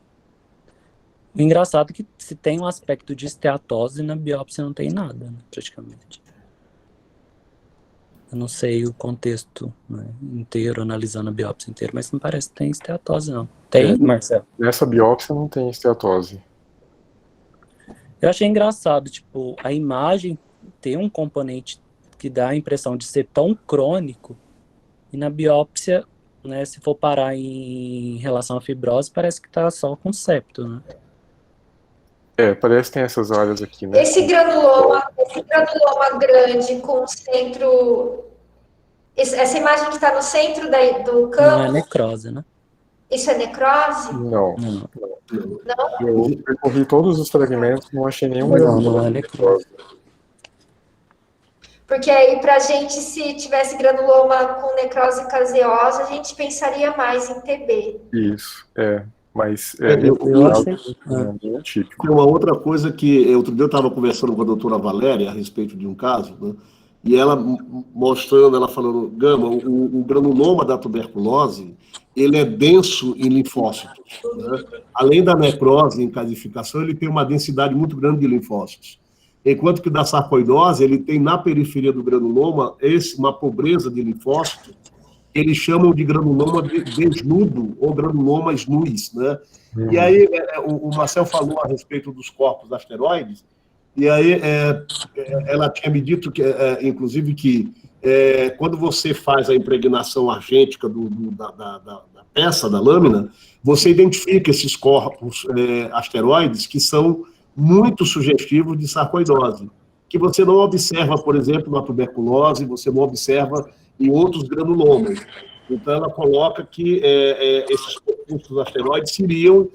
P: engraçado é que se tem um aspecto de esteatose, na biópsia não tem nada, né, praticamente. Eu não sei o contexto, né, inteiro, analisando a biópsia inteira, mas não parece que tem esteatose, não. Tem, Marcelo?
Q: Nessa biópsia não tem esteatose.
P: Eu achei engraçado, tipo, a imagem tem um componente que dá a impressão de ser tão crônico, e na biópsia, né, se for parar em relação à fibrose, parece que tá só com septo, né?
Q: Parece que tem essas áreas aqui, né?
C: Esse granuloma grande com o centro... Essa imagem que está no centro do campo...
P: Não é necrose, né?
C: Isso é necrose?
Q: Não.
C: Não?
Q: Eu percorri todos os fragmentos, não achei nenhum
P: Não
Q: granuloma.
P: é necrose.
C: Porque aí, pra gente, se tivesse granuloma com necrose caseosa, a gente pensaria mais em TB.
Q: Isso, mas
N: eu
Q: achei
N: achei
Q: típico.
N: Tem uma outra coisa que outro dia eu estava conversando com a doutora Valéria a respeito de um caso, né? E ela mostrando, ela falando, Gama, o granuloma da tuberculose, ele é denso em linfócitos, né? Além da necrose em calcificação, ele tem uma densidade muito grande de linfócitos. Enquanto que da sarcoidose, ele tem na periferia do granuloma uma pobreza de linfócitos, eles chamam de granuloma desnudo ou granuloma snus, né? E aí o Marcel falou a respeito dos corpos asteroides, e aí ela tinha me dito, inclusive, que quando você faz a impregnação argêntica da peça, da lâmina, você identifica esses corpos asteroides que são muito sugestivos de sarcoidose, que você não observa, por exemplo, na tuberculose, você não observa em outros granulomas. Então, ela coloca que esses compostos asteroides seriam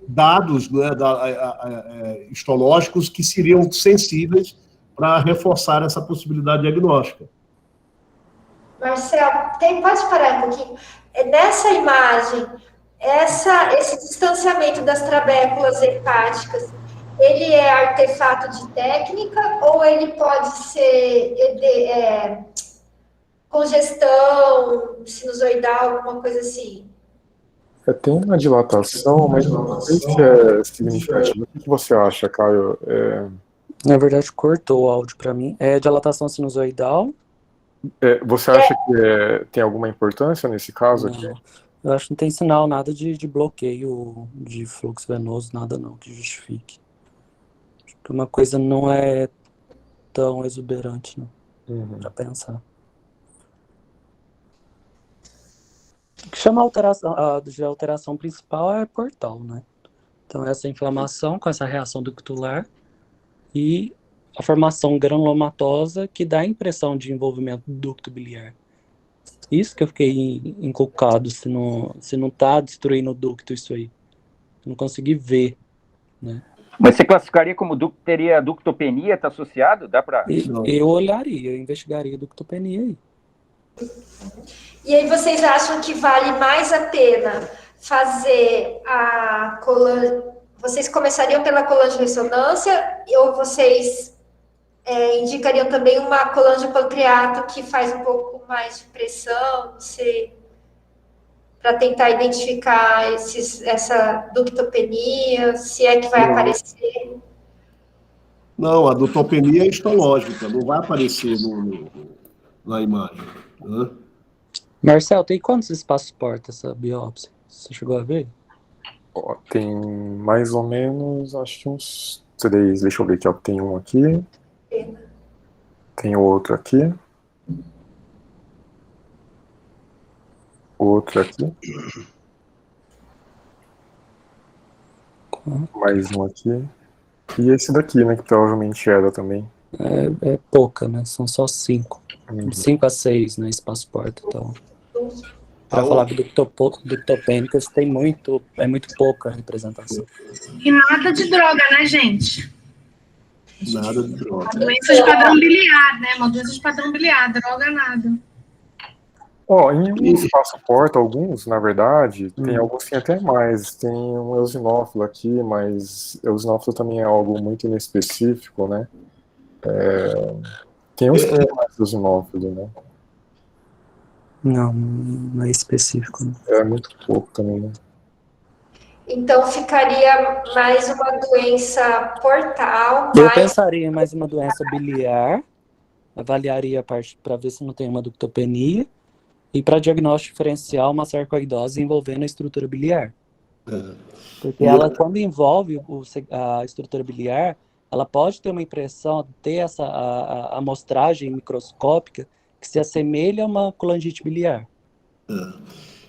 N: dados, né, histológicos que seriam sensíveis para reforçar essa possibilidade diagnóstica.
C: Marcel, pode parar um pouquinho? Nessa imagem, esse distanciamento das trabéculas hepáticas, ele é artefato de técnica ou ele pode ser congestão sinusoidal, alguma coisa assim?
Q: Tem uma dilatação, mas não sei se é significativo. O que você acha, Caio?
P: Na verdade, cortou o áudio para mim. É dilatação sinusoidal.
Q: Você acha que tem alguma importância nesse caso aqui?
P: Eu acho que não tem sinal, nada de bloqueio de fluxo venoso, nada não, que justifique. Acho que uma coisa não é tão exuberante, não, para pensar. O que chama de alteração principal é portal, né? Então, essa inflamação com essa reação ductular e a formação granulomatosa que dá a impressão de envolvimento do ducto biliar. Isso que eu fiquei encucado, se não tá destruindo o ducto isso aí. Eu não consegui ver, né?
O: Mas você classificaria como teria ductopenia, tá associado? Dá para?
P: Eu olharia, eu investigaria a ductopenia aí.
C: E aí vocês acham que vale mais a pena fazer a vocês começariam pela colangio-ressonância ou vocês indicariam também uma colangiopancreato que faz um pouco mais de pressão, não sei, para tentar identificar essa ductopenia, se é que vai aparecer?
N: Não, a ductopenia é histológica, não vai aparecer na imagem, né?
P: Marcel, tem quantos espaços porta essa biópsia? Você chegou a ver?
Q: Tem mais ou menos, acho que uns 3. Deixa eu ver aqui, ó. Tem um aqui. Tem outro aqui. Outro aqui. Mais um aqui. E esse daqui, né, que provavelmente era também.
P: É pouca, né? São só 5. 5 a 6, né? Espaço porta, então. Para falar de ductopênicas, é muito pouca a representação.
L: E nada de droga, né, gente?
N: Nada de droga.
L: Uma doença de padrão biliar, né? Uma doença de padrão biliar, droga nada.
Q: Em espaço porta, alguns, na verdade, tem alguns que tem até mais. Tem um eosinófilo aqui, mas eosinófilo também é algo muito inespecífico, né? Tem uns que tem mais eosinófilo, né?
P: Não é específico. Né?
Q: É muito pouco também, né?
C: Então, ficaria mais uma doença portal.
P: Eu pensaria em mais uma doença biliar avaliaria para ver se não tem uma ductopenia, e para diagnóstico diferencial, uma sarcoidose envolvendo a estrutura biliar. Porque ela, quando envolve a estrutura biliar, ela pode ter uma impressão, ter essa amostragem microscópica que se assemelha a uma colangite biliar.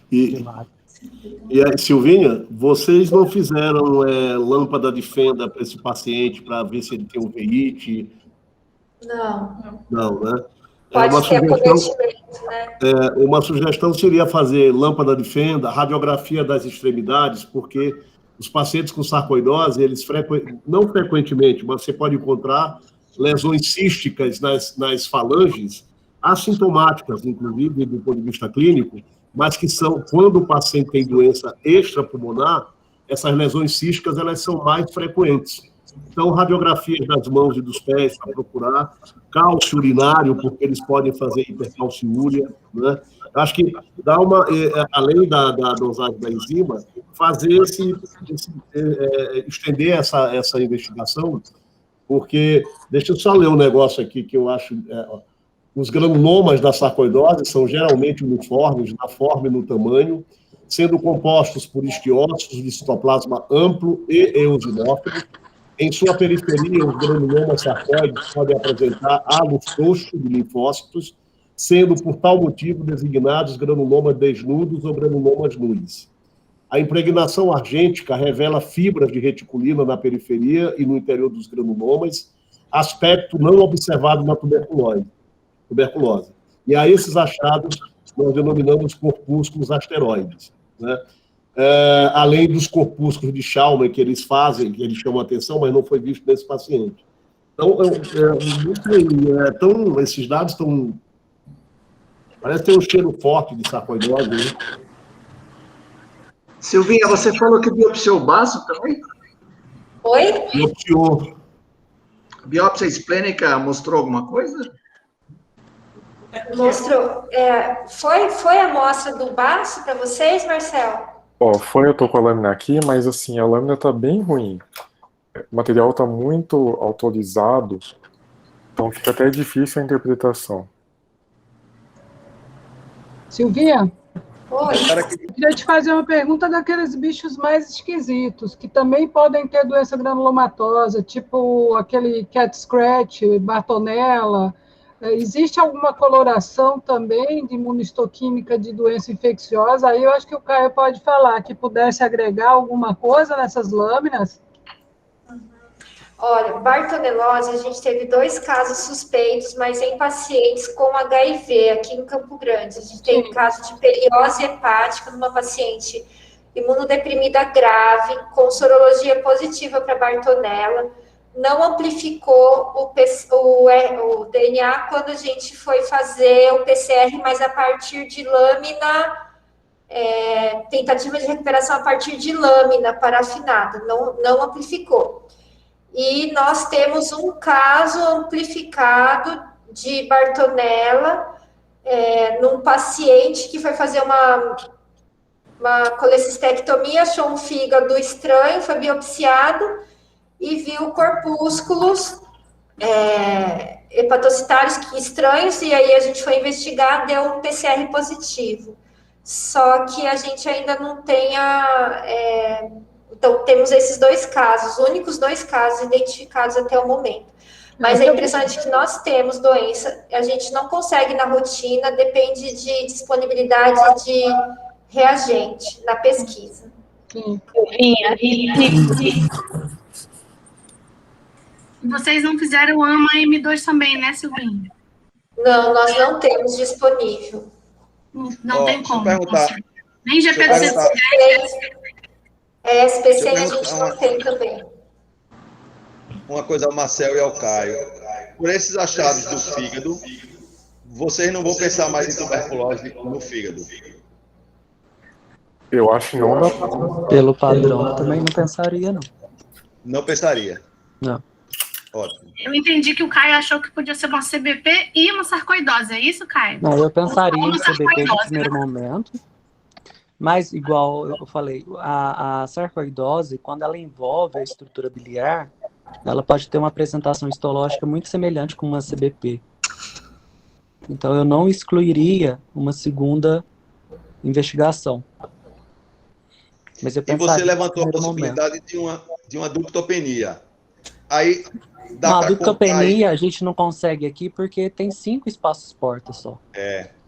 N: E aí, Silvinha, vocês não fizeram lâmpada de fenda para esse paciente para ver se ele tem uveíte?
C: Não.
N: Não, né?
C: Pode ter acometimento, né?
N: Uma sugestão seria fazer lâmpada de fenda, radiografia das extremidades, porque os pacientes com sarcoidose, eles não frequentemente, mas você pode encontrar lesões císticas nas falanges, assintomáticas, inclusive, do ponto de vista clínico, mas que são, quando o paciente tem doença extrapulmonar, essas lesões císticas, elas são mais frequentes. Então, radiografias das mãos e dos pés para procurar, cálcio urinário, porque eles podem fazer hipercalciúria, né? Acho que dá além da dosagem da enzima, fazer estender essa investigação, porque, deixa eu só ler um negócio aqui que eu acho, os granulomas da sarcoidose são geralmente uniformes na forma e no tamanho, sendo compostos por histiócitos de citoplasma amplo e eosinófilos. Em sua periferia, os granulomas sarcóides podem apresentar halos frouxos de linfócitos, sendo, por tal motivo, designados granulomas desnudos ou granulomas nus. A impregnação argêntica revela fibras de reticulina na periferia e no interior dos granulomas, aspecto não observado na tuberculose. E a esses achados nós denominamos corpúsculos asteroides, né? Além dos corpúsculos de Schaumann que eles fazem, que eles chamam a atenção, mas não foi visto nesse paciente. Então, esses dados estão... Parece ter um cheiro forte de sarcoidose, né?
D: Silvinha, você falou que biopsiou o baço também?
C: Oi?
N: Biopsiou.
D: A biópsia esplênica mostrou alguma coisa?
C: Mostrou. Foi a amostra do baço para vocês, Marcelo?
Q: Eu tô com a lâmina aqui, mas assim, a lâmina tá bem ruim. O material tá muito autorizado, então fica até difícil a interpretação.
J: Silvinha?
C: Oi.
J: Eu queria te fazer uma pergunta daqueles bichos mais esquisitos, que também podem ter doença granulomatosa, tipo aquele cat scratch, Bartonella. Existe alguma coloração também de imunistoquímica de doença infecciosa? Aí eu acho que o Caio pode falar, que pudesse agregar alguma coisa nessas lâminas?
C: Olha, bartonelose, a gente teve 2 casos suspeitos, mas em pacientes com HIV aqui em Campo Grande. A gente tem um caso de periose hepática numa paciente imunodeprimida grave, com sorologia positiva para Bartonella. Não amplificou o DNA quando a gente foi fazer o PCR, mas a partir de lâmina, tentativa de recuperação a partir de lâmina parafinada, não amplificou. E nós temos um caso amplificado de Bartonella num paciente que foi fazer uma colecistectomia, achou um fígado estranho, foi biopsiado e viu corpúsculos hepatocitários estranhos, e aí a gente foi investigar, deu um PCR positivo. Só que a gente ainda não tem então, temos esses 2 casos, os únicos 2 casos identificados até o momento. Mas é impressionante que nós temos doença, a gente não consegue na rotina, depende de disponibilidade de reagente na pesquisa.
L: Vocês não fizeram o AMA M2 também, né, Silvinha?
C: Não, nós não temos disponível.
L: Não tem como.
I: Perguntar.
L: Nem GP210.
C: SPC a gente não tem também.
I: Uma coisa ao Marcel e ao Caio. Por esses achados do fígado, vocês não vão pensar mais em tuberculose no fígado?
Q: Eu acho que não dá pra...
P: Pelo padrão, eu também não pensaria, não.
I: Não pensaria?
P: Não.
I: Ótimo.
L: Eu entendi que o Caio achou que podia ser uma CBP e uma sarcoidose, é isso, Caio?
P: Não, eu pensaria em CBP no primeiro momento, mas, igual eu falei, a sarcoidose, quando ela envolve a estrutura biliar, ela pode ter uma apresentação histológica muito semelhante com uma CBP. Então, eu não excluiria uma segunda investigação. Mas eu
I: E você levantou a possibilidade de uma ductopenia. Aí,
P: dá para a ductopenia a gente não consegue aqui porque tem 5 espaços portas só.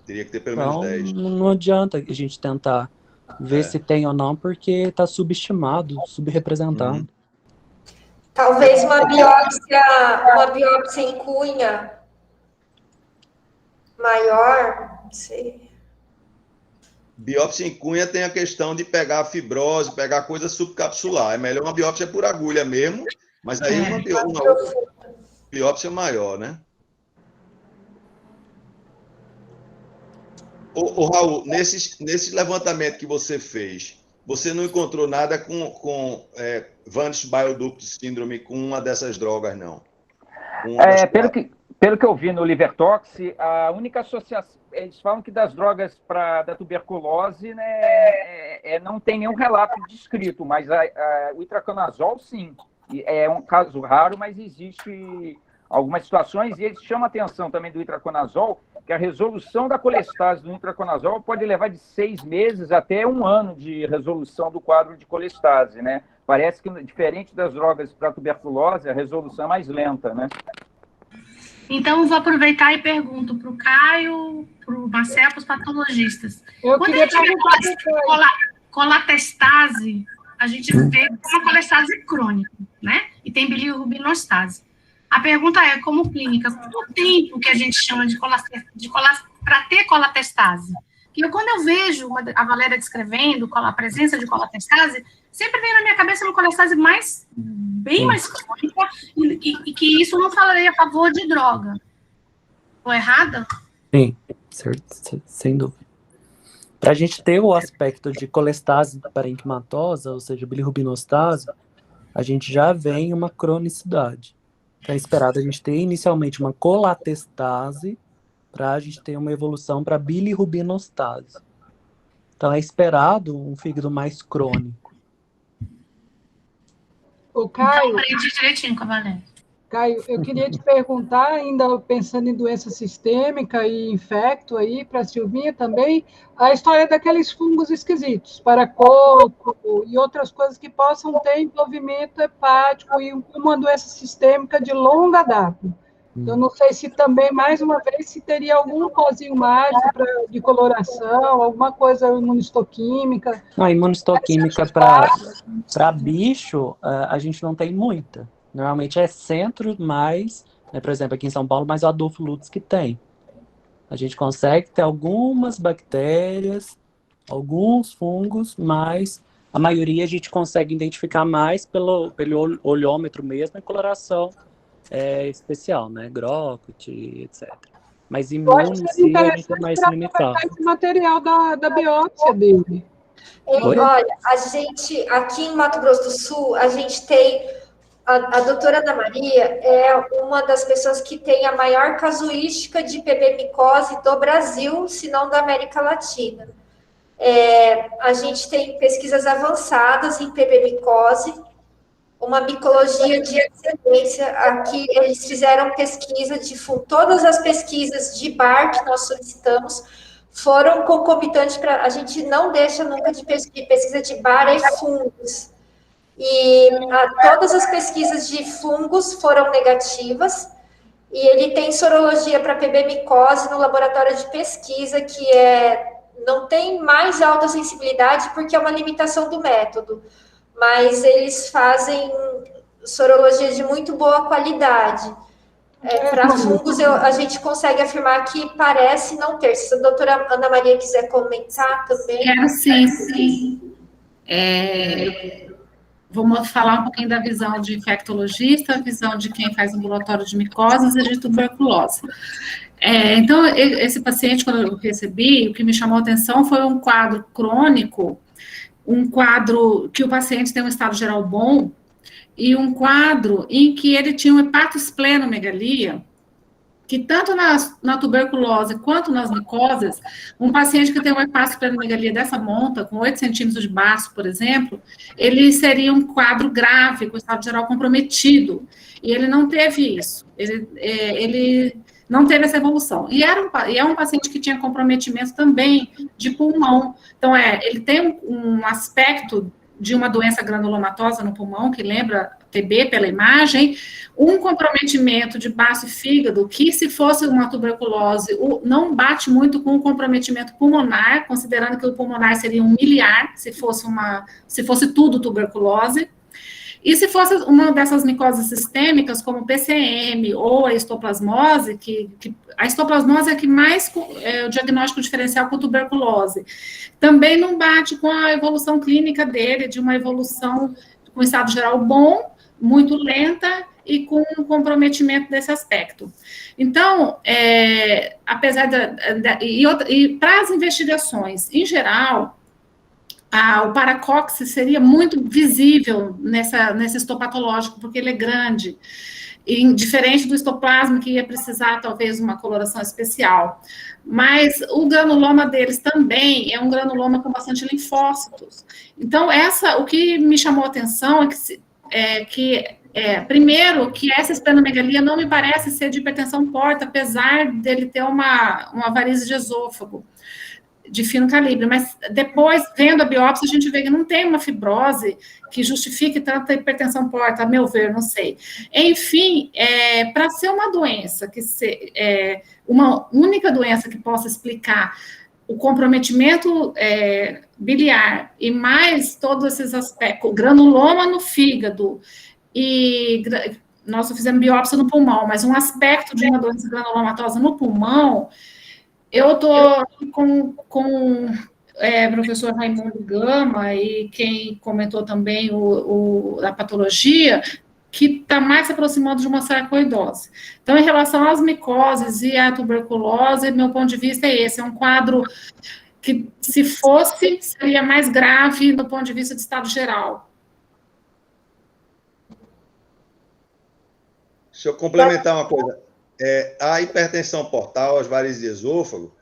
I: Teria que ter pelo menos 10.
P: Não adianta a gente tentar ver se tem ou não, porque está subestimado, subrepresentado.
C: Talvez uma biópsia em cunha maior, não sei.
I: Biópsia em cunha tem a questão de pegar a fibrose, pegar coisa subcapsular. É melhor uma biópsia por agulha mesmo, mas aí uma biópsia maior, né? Ô Raul, nesse levantamento que você fez, você não encontrou nada com Vanis Bioduct Syndrome com uma dessas drogas, não?
O: Pelo que eu vi no Livertox, a única associação, eles falam que das drogas da tuberculose, né, não tem nenhum relato descrito, mas o itraconazol, sim. É um caso raro, mas existe algumas situações, e eles chamam a atenção também do itraconazol, que a resolução da colestase do itraconazol pode levar de 6 meses até 1 ano de resolução do quadro de colestase, né? Parece que, diferente das drogas para tuberculose, a resolução é mais lenta, né?
L: Então, eu vou aproveitar e pergunto para o Caio, para o Marcelo, para os patologistas.
J: Eu
L: Quando
J: queria
L: a gente vê colatestase, a gente vê uma colestase crônica, né? E tem bilirubinostase. A pergunta é, como clínica, quanto tempo que a gente chama para ter colatestase? Porque quando eu vejo a Valéria descrevendo a presença de colatestase, sempre vem na minha cabeça uma colestase bem mais crônica e que isso não falaria a favor de droga. Estou errada?
P: Sim, certo, sem dúvida. Para a gente ter o aspecto de colestase parenquimatosa, ou seja, bilirubinostase, a gente já vem uma cronicidade. É esperado a gente ter inicialmente uma colatestase para a gente ter uma evolução para bilirubinostase. Então é esperado um fígado mais crônico.
J: O Caio,
L: então, aprendi direitinho com a Valéria.
J: Caio, eu queria te perguntar, ainda pensando em doença sistêmica e infecto aí, para a Silvinha também, a história daqueles fungos esquisitos, paracoco e outras coisas que possam ter envolvimento hepático e uma doença sistêmica de longa data. Eu não sei se também, mais uma vez, se teria algum pozinho mágico de coloração, alguma coisa imunistoquímica.
P: Não, imunistoquímica para bicho, a gente não tem muita. Normalmente é centro mais, né, por exemplo, aqui em São Paulo, mais o Adolfo Lutz que tem. A gente consegue ter algumas bactérias, alguns fungos, mas a maioria a gente consegue identificar mais pelo olhômetro mesmo e coloração especial, né? Grockt, etc. Mas imune em si a gente é mais limitado.
J: Esse material da biópsia dele.
C: Olha, a gente, aqui em Mato Grosso do Sul, a gente tem... A doutora Ana Maria é uma das pessoas que tem a maior casuística de PB-micose do Brasil, se não da América Latina. A gente tem pesquisas avançadas em PB-micose, uma micologia de excelência. Aqui eles fizeram pesquisa de todas as pesquisas de bar que nós solicitamos foram concomitantes para a gente não deixa nunca de pesquisa de bar e fungos. E todas as pesquisas de fungos foram negativas, e ele tem sorologia para PB-micose no laboratório de pesquisa, que não tem mais alta sensibilidade, porque é uma limitação do método, mas eles fazem sorologia de muito boa qualidade. Para fungos, a gente consegue afirmar que parece não ter. Se a doutora Ana Maria quiser comentar também.
A: Quero sim. Vamos falar um pouquinho da visão de infectologista, a visão de quem faz ambulatório de micoses e de tuberculose. Então, esse paciente, quando eu recebi, o que me chamou a atenção foi um quadro crônico, um quadro que o paciente tem um estado geral bom, e um quadro em que ele tinha uma hepatosplenomegalia, que tanto na tuberculose quanto nas micoses, um paciente que tem uma hepatosplenomegalia dessa monta, com 8 centímetros de baço, por exemplo, ele seria um quadro grave, com o estado geral comprometido, e ele não teve isso. Ele
R: Não teve essa evolução. E é um paciente que tinha comprometimento também de pulmão. Então, ele tem um aspecto de uma doença granulomatosa no pulmão, que lembra TB pela imagem, um comprometimento de baço e fígado, que se fosse uma tuberculose, não bate muito com o comprometimento pulmonar, considerando que o pulmonar seria um miliar, se fosse tudo tuberculose. E se fosse uma dessas micoses sistêmicas, como o PCM ou a histoplasmose, a histoplasmose é que mais o diagnóstico diferencial com tuberculose, também não bate com a evolução clínica dele, de uma evolução com estado geral bom, muito lenta e com um comprometimento desse aspecto. Então, apesar e para as investigações, em geral, o paracóccise seria muito visível nesse histopatológico, porque ele é grande, e diferente do histoplasma, que ia precisar, talvez, uma coloração especial. Mas o granuloma deles também é um granuloma com bastante linfócitos. Então, o que me chamou a atenção primeiro, que essa esplenomegalia não me parece ser de hipertensão porta, apesar dele ter uma varize de esôfago de fino calibre, mas depois, vendo a biópsia, a gente vê que não tem uma fibrose que justifique tanta hipertensão porta, a meu ver, não sei. Enfim, para ser uma doença, uma única doença que possa explicar o comprometimento biliar e mais todos esses aspectos, granuloma no fígado e nós fizemos biópsia no pulmão, mas um aspecto de uma doença granulomatosa no pulmão, eu estou com o professor Raimundo Gama e quem comentou também a patologia, que está mais se aproximando de uma sarcoidose. Então, em relação às micoses e à tuberculose, meu ponto de vista é esse, é um quadro que, se fosse, seria mais grave do ponto de vista de estado geral.
I: Deixa eu complementar uma coisa. A hipertensão portal, as varizes de esôfago,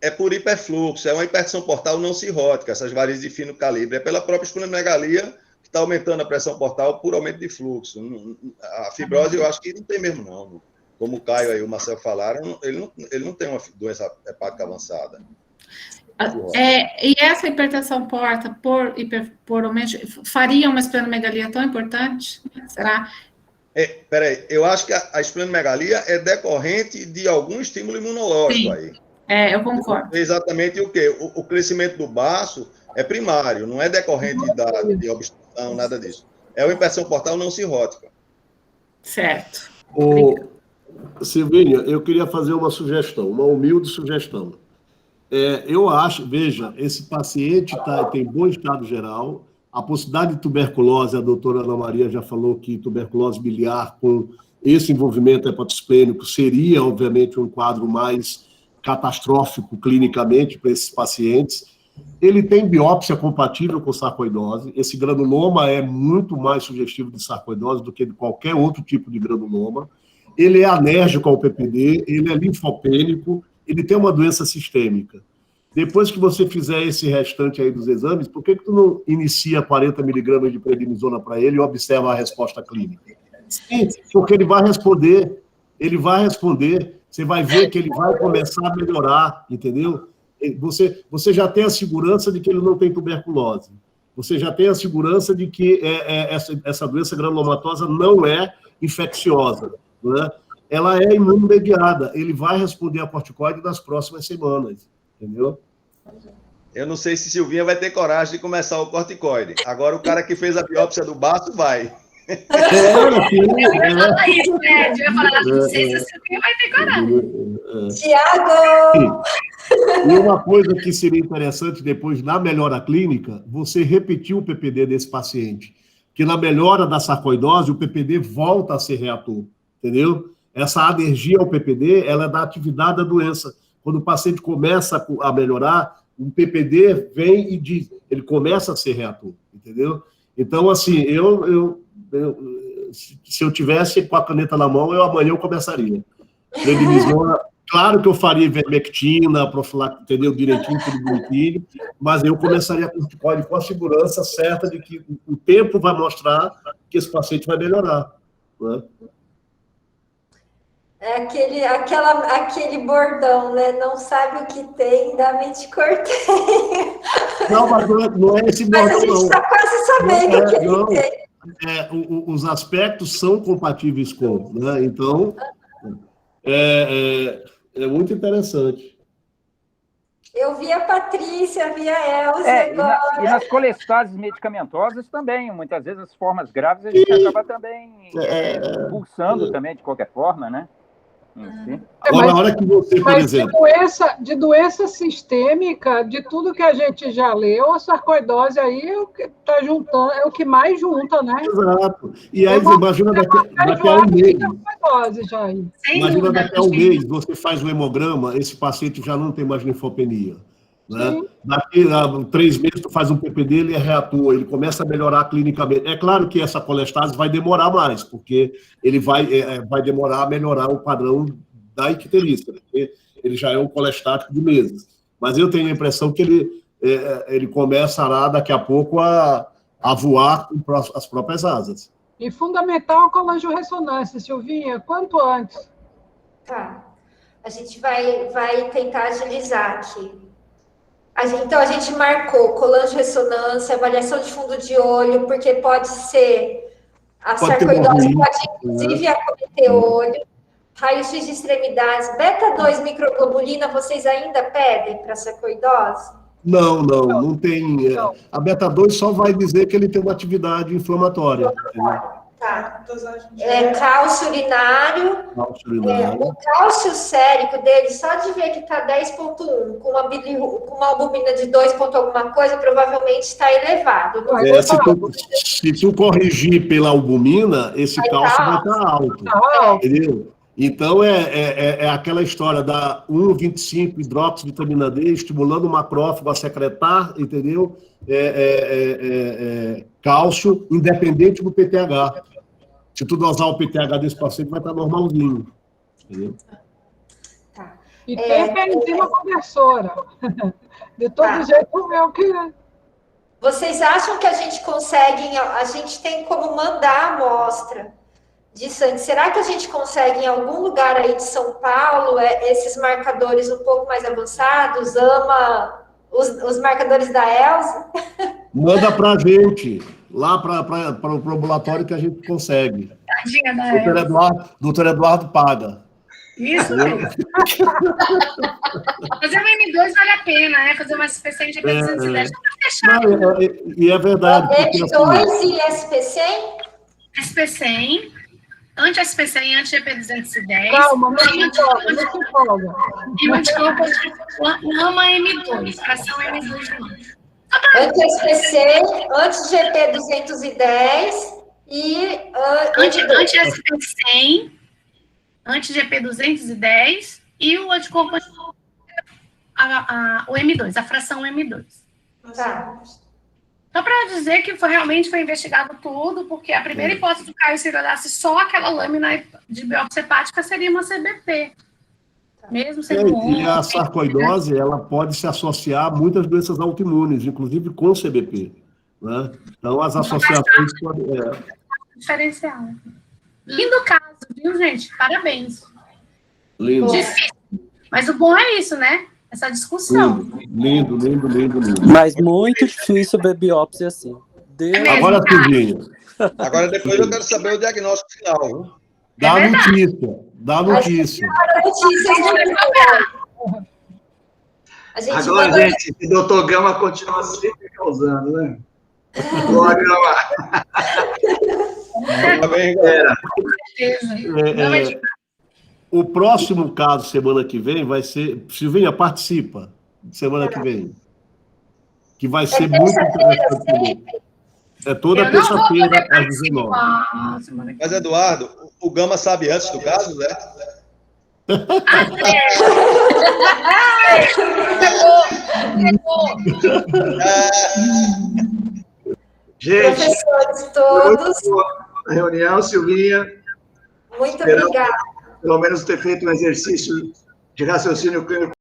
I: é por hiperfluxo, é uma hipertensão portal não cirrótica, essas varizes de fino calibre, é pela própria esplenomegalia que está aumentando a pressão portal por aumento de fluxo. A fibrose eu acho que não tem mesmo, não. Como o Caio e o Marcelo falaram, ele não tem uma doença hepática avançada.
R: E essa hipertensão porta por aumento, faria uma esplenomegalia tão importante? Será?
I: Peraí, eu acho que a esplenomegalia é decorrente de algum estímulo imunológico. Sim. Aí.
R: Eu concordo.
I: Exatamente o quê? O crescimento do baço é primário, não é decorrente de obstrução, nada disso. É uma hipertensão portal não cirrótica.
R: Certo.
N: Silvinha, eu queria fazer uma sugestão, uma humilde sugestão. Eu acho, veja, esse paciente tem bom estado geral. A possibilidade de tuberculose, a doutora Ana Maria já falou que tuberculose biliar com esse envolvimento hepatosplênico seria, obviamente, um quadro mais catastrófico clinicamente para esses pacientes. Ele tem biópsia compatível com sarcoidose. Esse granuloma é muito mais sugestivo de sarcoidose do que de qualquer outro tipo de granuloma. Ele é alérgico ao PPD, ele é linfopênico, ele tem uma doença sistêmica. Depois que você fizer esse restante aí dos exames, por que tu não inicia 40 miligramas de prednisona para ele e observa a resposta clínica? Sim, porque ele vai responder, você vai ver que ele vai começar a melhorar, entendeu? Você já tem a segurança de que ele não tem tuberculose. Você já tem a segurança de que essa doença granulomatosa não é infecciosa, né? Ela é imunomediada. Ele vai responder a corticoide nas próximas semanas, entendeu?
I: Eu não sei se Silvinha vai ter coragem de começar o corticoide. Agora, o cara que fez a biópsia do baço vai.
L: Eu ia falar isso, né? Eu ia falar, não sei se a Silvinha vai ter coragem.
C: Tiago!
N: E uma coisa que seria interessante depois, na melhora clínica, você repetir o PPD desse paciente. Que na melhora da sarcoidose, o PPD volta a ser reator, entendeu? Essa alergia ao PPD, ela é da atividade da doença. Quando o paciente começa a melhorar, o PPD vem e diz, ele começa a ser reator, entendeu? Então, assim, se eu tivesse com a caneta na mão, amanhã eu começaria. Prednisona, claro que eu faria ivermectina, profilática, entendeu? Direitinho, tudo bonitinho, mas eu começaria a corticoide com a segurança certa de que o tempo vai mostrar que esse paciente vai melhorar, né?
C: É aquele bordão, né? Não sabe o que tem, dá mente cortei.
N: Não, mas não é esse
C: Mas a
N: bordão,
C: gente
N: não.
C: está quase sabendo o que ele tem.
N: Os aspectos são compatíveis com, né? Então, é muito interessante.
C: Eu vi a Patrícia, vi a Elza agora.
O: E nas colestases medicamentosas também, muitas vezes as formas graves a gente acaba também pulsando também, de qualquer forma, né?
N: Agora, a hora que você, por exemplo...
J: De doença sistêmica, de tudo que a gente já leu, a sarcoidose aí é o que tá juntando, é o que mais junta, né?
N: Exato. E aí, imagina daqui a um mês. Imagina daqui a um mês, você faz o hemograma, esse paciente já não tem mais linfopenia. Né? Daqui a 3 meses, tu faz um PPD, ele reatua, ele começa a melhorar clinicamente. É claro que essa colestase vai demorar mais, porque ele vai demorar a melhorar o padrão da icterícia, porque ele já é um colestático de meses. Mas eu tenho a impressão que ele começará daqui a pouco a voar com as próprias asas.
J: E fundamental a colangio-ressonância, Silvinha, quanto antes.
C: Tá. A gente vai tentar agilizar aqui. Então, a gente marcou colangio-ressonância, avaliação de fundo de olho, porque pode ser a sarcoidose, pode inclusive acometer o olho, raio-x de extremidades, beta-2 microglobulina, vocês ainda pedem para sarcoidose?
N: Não tem. A beta-2 só vai dizer que ele tem uma atividade inflamatória.
C: Tá. Cálcio urinário. O cálcio sérico dele, só de ver que está 10,1, com uma albumina de 2 ponto alguma coisa, provavelmente está elevado.
N: Se tu corrigir pela albumina, esse cálcio vai estar alto. Entendeu? Então, é aquela história da 1,25 hidroxivitamina D estimulando o macrófago a secretar, entendeu? Cálcio, independente do PTH. Se tu dosar o PTH desse paciente, vai estar normalzinho. Entendeu?
J: E tem a enzima conversora. De todo jeito, é o que é.
C: Vocês acham que a gente tem como mandar a amostra de sangue? Será que a gente consegue em algum lugar aí de São Paulo, esses marcadores um pouco mais avançados, os marcadores da Elza?
N: Manda pra gente, lá para o ambulatório que a gente consegue.
L: Tadinha da Elza.
N: Doutor Eduardo paga.
L: Isso mesmo. Fazer um M2 vale a pena, né? Fazer uma SPC em GP210 tá fechado.
N: E é verdade.
C: M2 e SPC?
L: SPC, anti-SPC e anti-GP210.
J: Calma, não se empolga.
L: E o anticorpo ama M2, fração M2 de longe.
C: Anti-SPC, anti-GP210 e
L: anti-SP100, anti-GP210 e o anticorpo o M2, a fração M2.
C: Tá.
L: Só para dizer que realmente foi investigado tudo, porque a primeira hipótese do Caio, se ele olhasse só aquela lâmina de biópsia hepática, seria uma CBP. Mesmo sendo
N: E a sarcoidose, ela pode se associar a muitas doenças autoimunes, inclusive com CBP. Né? Então, as associações podem...
L: Diferencial. Lindo caso, viu, gente? Parabéns.
N: Lindo.
L: Difícil. Mas o bom é isso, né? Essa discussão.
N: Lindo.
P: Mas muito difícil ver biópsia assim.
N: Agora, Silvinha.
I: Agora, depois eu quero saber o diagnóstico final. Viu?
N: Dá notícia.
D: Agora, gente, o doutor Gama continua sempre causando, né? Boa, Gama.
N: O próximo caso, semana que vem, vai ser... Silvinha, participa. Semana que vem. Que vai ser muito interessante também. É toda terça-feira, às 19.
I: Mas, Eduardo, o Gama sabe antes do caso, né?
D: Gente,
C: professores todos,
D: a reunião, Silvinha.
C: Muito obrigada.
D: Pelo menos ter feito um exercício de raciocínio clínico